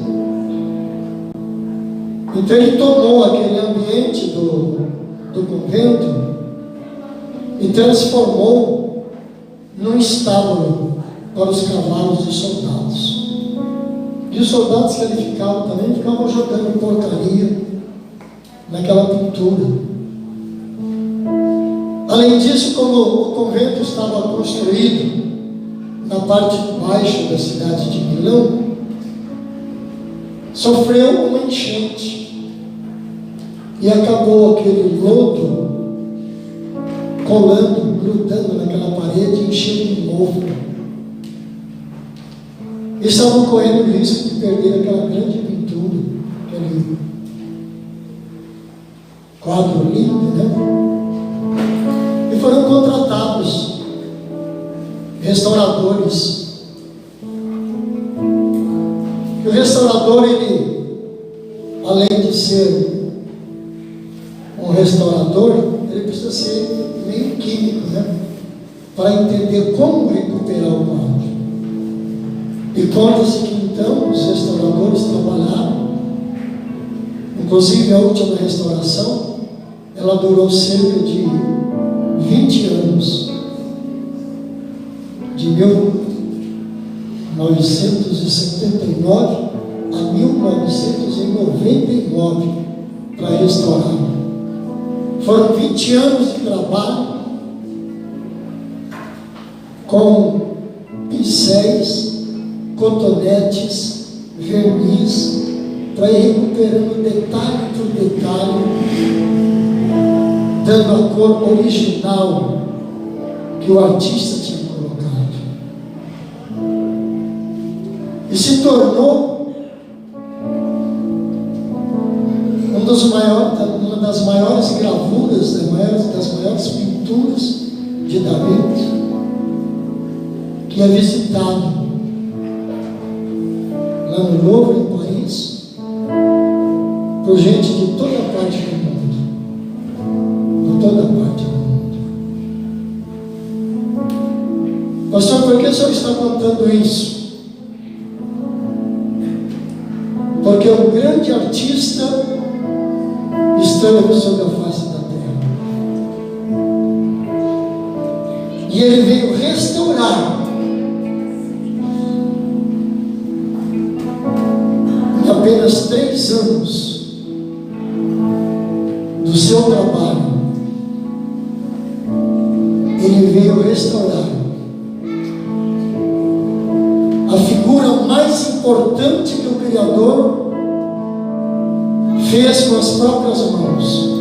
Então ele tomou aquele ambiente do convento e transformou num estábulo para os cavalos dos soldados. E os soldados que ali ficavam também ficavam jogando porcaria naquela pintura. Além disso, como o convento estava construído na parte de baixo da cidade de Milão, sofreu uma enchente e acabou aquele lodo colando, grudando naquela parede e enchendo de novo. E estavam correndo o risco de perder aquela grande pintura, aquele quadro lindo, né? E foram contratados restauradores. E o restaurador, ele, além de ser um restaurador, ele precisa ser meio químico, né? Para entender como recuperar o quadro. E conta-se que então os restauradores trabalharam, inclusive a última restauração, ela durou cerca de 20 anos, de 1979 a 1999, para restaurar. Foram 20 anos de trabalho com pincéis, cotonetes, verniz, para ir recuperando detalhe por detalhe, dando a cor original que o artista tinha colocado. E se tornou uma das maiores gravuras, das maiores pinturas de David, que é visitado lá no Louvre, em Paris, por gente de toda parte do mundo. De toda parte do mundo. Pastor, por que o senhor está contando isso? Porque um grande artista esteve sobre a face da terra. E ele veio restaurar apenas 3 anos do seu trabalho. Ele veio restaurar a figura mais importante que o Criador fez com as próprias mãos.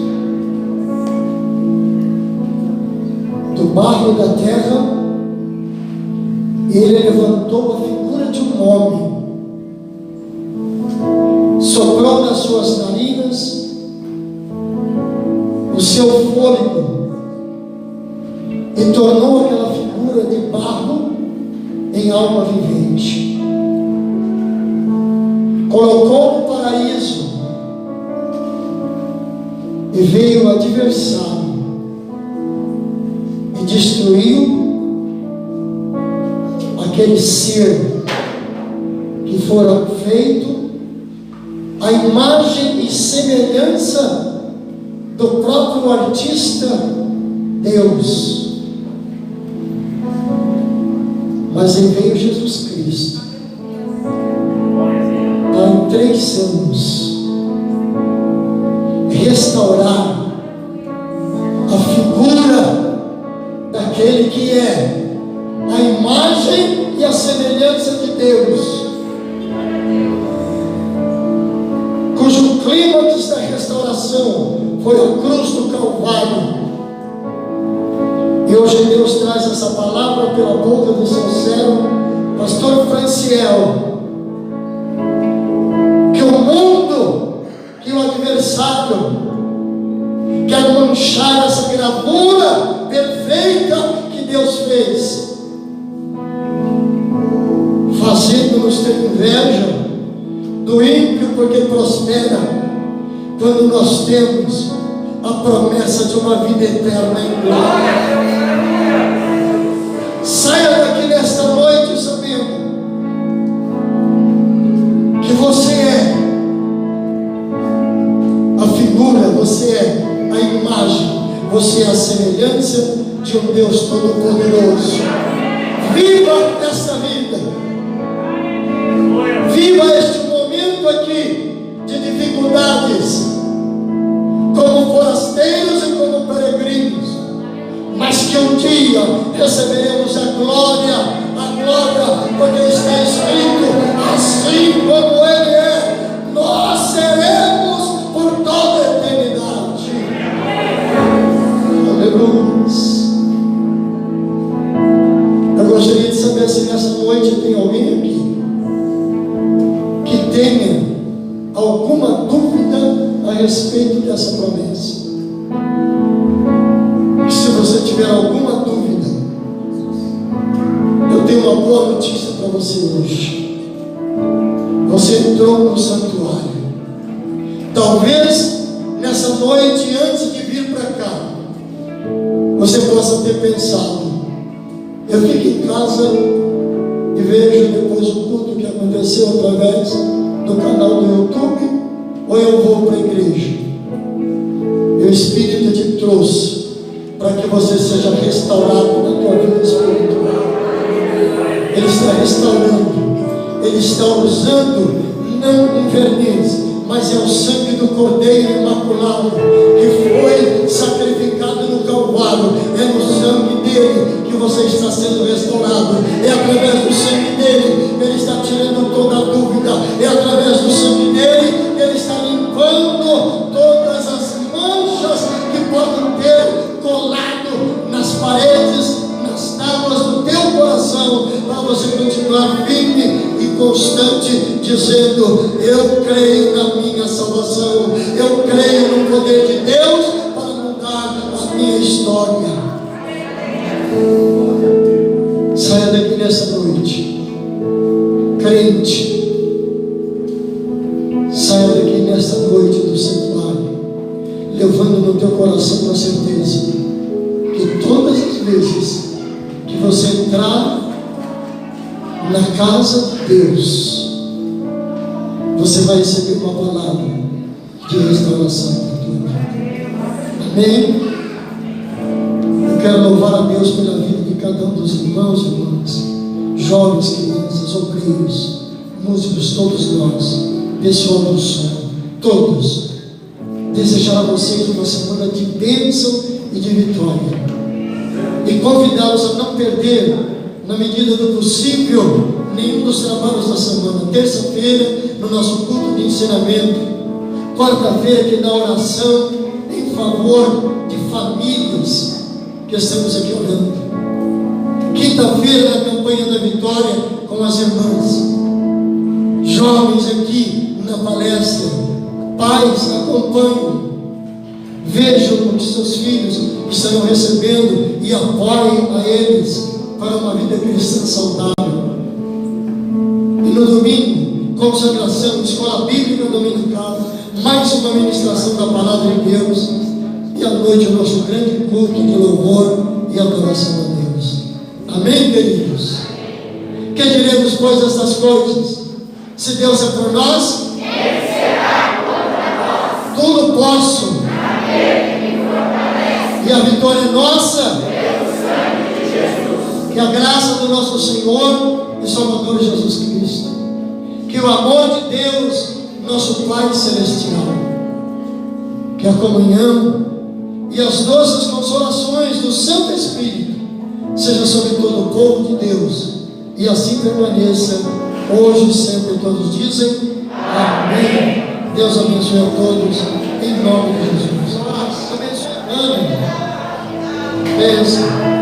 Do barro da terra, ele levantou a figura de um homem, soprou nas suas narinas o seu fôlego e tornou aquela figura de barro em alma vivente. Colocou no paraíso e veio o adversário e destruiu aquele ser que fora feito a imagem e semelhança do próprio artista Deus. Mas aí veio Jesus Cristo para em 3 anos restaurar a figura daquele que é a imagem e a semelhança de Deus, cujo clímax da restauração foi a cruz do Calvário. E hoje Deus traz essa palavra pela boca do seu servo, pastor Franciel, que o mundo, que o adversário quer manchar essa gravura perfeita que Deus fez, fazendo-nos ter inveja do ímpio porque prospera, quando nós temos a promessa de uma vida eterna em glória. Saia daqui nesta noite sabendo que você é a figura, você é a imagem, você é a semelhança de um Deus Todo-Poderoso. Viva essa vida, viva este momento aqui de dificuldades, como forasteiros e como peregrinos, mas que um dia receberemos a glória, porque está escrito: assim como Ele é, nós seremos por toda a eternidade. Aleluia. Eu gostaria de saber se nessa noite tem alguém aqui que tenha alguma dúvida a respeito dessa promessa. E se você tiver alguma dúvida, eu tenho uma boa notícia para você hoje. Você entrou no santuário. Talvez nessa noite, antes de vir para cá, você possa ter pensado: eu fico em casa e vejo depois o culto que aconteceu através do canal do YouTube, ou eu vou para a igreja. E o Espírito te trouxe para que você seja restaurado na tua vida espiritual. Ele está restaurando, Ele está usando não um verniz, mas é o sangue do Cordeiro Imaculado que foi sacrificado no Calvário. É no sangue dele que você está sendo restaurado, é através do sangue dele que ele está tirando toda a dúvida, é através do sangue dele que ele está limpando todas as manchas que podem ter colado nas paredes, nas tábuas do teu coração, para você continuar firme e constante, dizendo: eu creio na minha salvação, eu creio no poder de Deus para mudar a minha história. Saia daqui nessa noite, crente. Saia daqui nesta noite do santuário, levando no teu coração a certeza que todas as vezes que você entrar na casa de Deus, você vai receber uma palavra de restauração para a tua vida. Amém? Eu quero louvar a Deus pela vida de cada um dos irmãos e irmãs, jovens, crianças, obreiros, músicos, todos nós, pessoal do som, todos. Desejar a vocês uma semana de bênção e de vitória, e convidá-los a não perder, na medida do possível, nenhum dos trabalhos da semana. Terça-feira, no nosso culto de ensinamento. Quarta-feira, aqui na oração em favor de famílias que estamos aqui orando. Quinta-feira, na campanha da vitória com as irmãs. Jovens aqui na palestra. Pais, acompanhem. Vejam o que seus filhos estarão recebendo e apoiem a eles para uma vida cristã saudável. E no domingo, consagração, escola bíblica dominical, mais uma ministração da palavra de Deus, e à noite o nosso grande culto de louvor e adoração a Deus. Amém, queridos? Que diremos, pois, estas coisas? Se Deus é por nós, Ele será contra nós. Tudo posso naquele que me fortalece. E a vitória é nossa pelo sangue de Jesus. Que a graça do nosso Senhor e Salvador Jesus Cristo, que o amor de Deus, nosso Pai Celestial, que a comunhão e as doces consolações do Santo Espírito seja sobre todo o povo de Deus, e assim permaneça hoje e sempre. Todos dizem amém. Deus abençoe a todos em nome de Jesus. Amém. Bênção.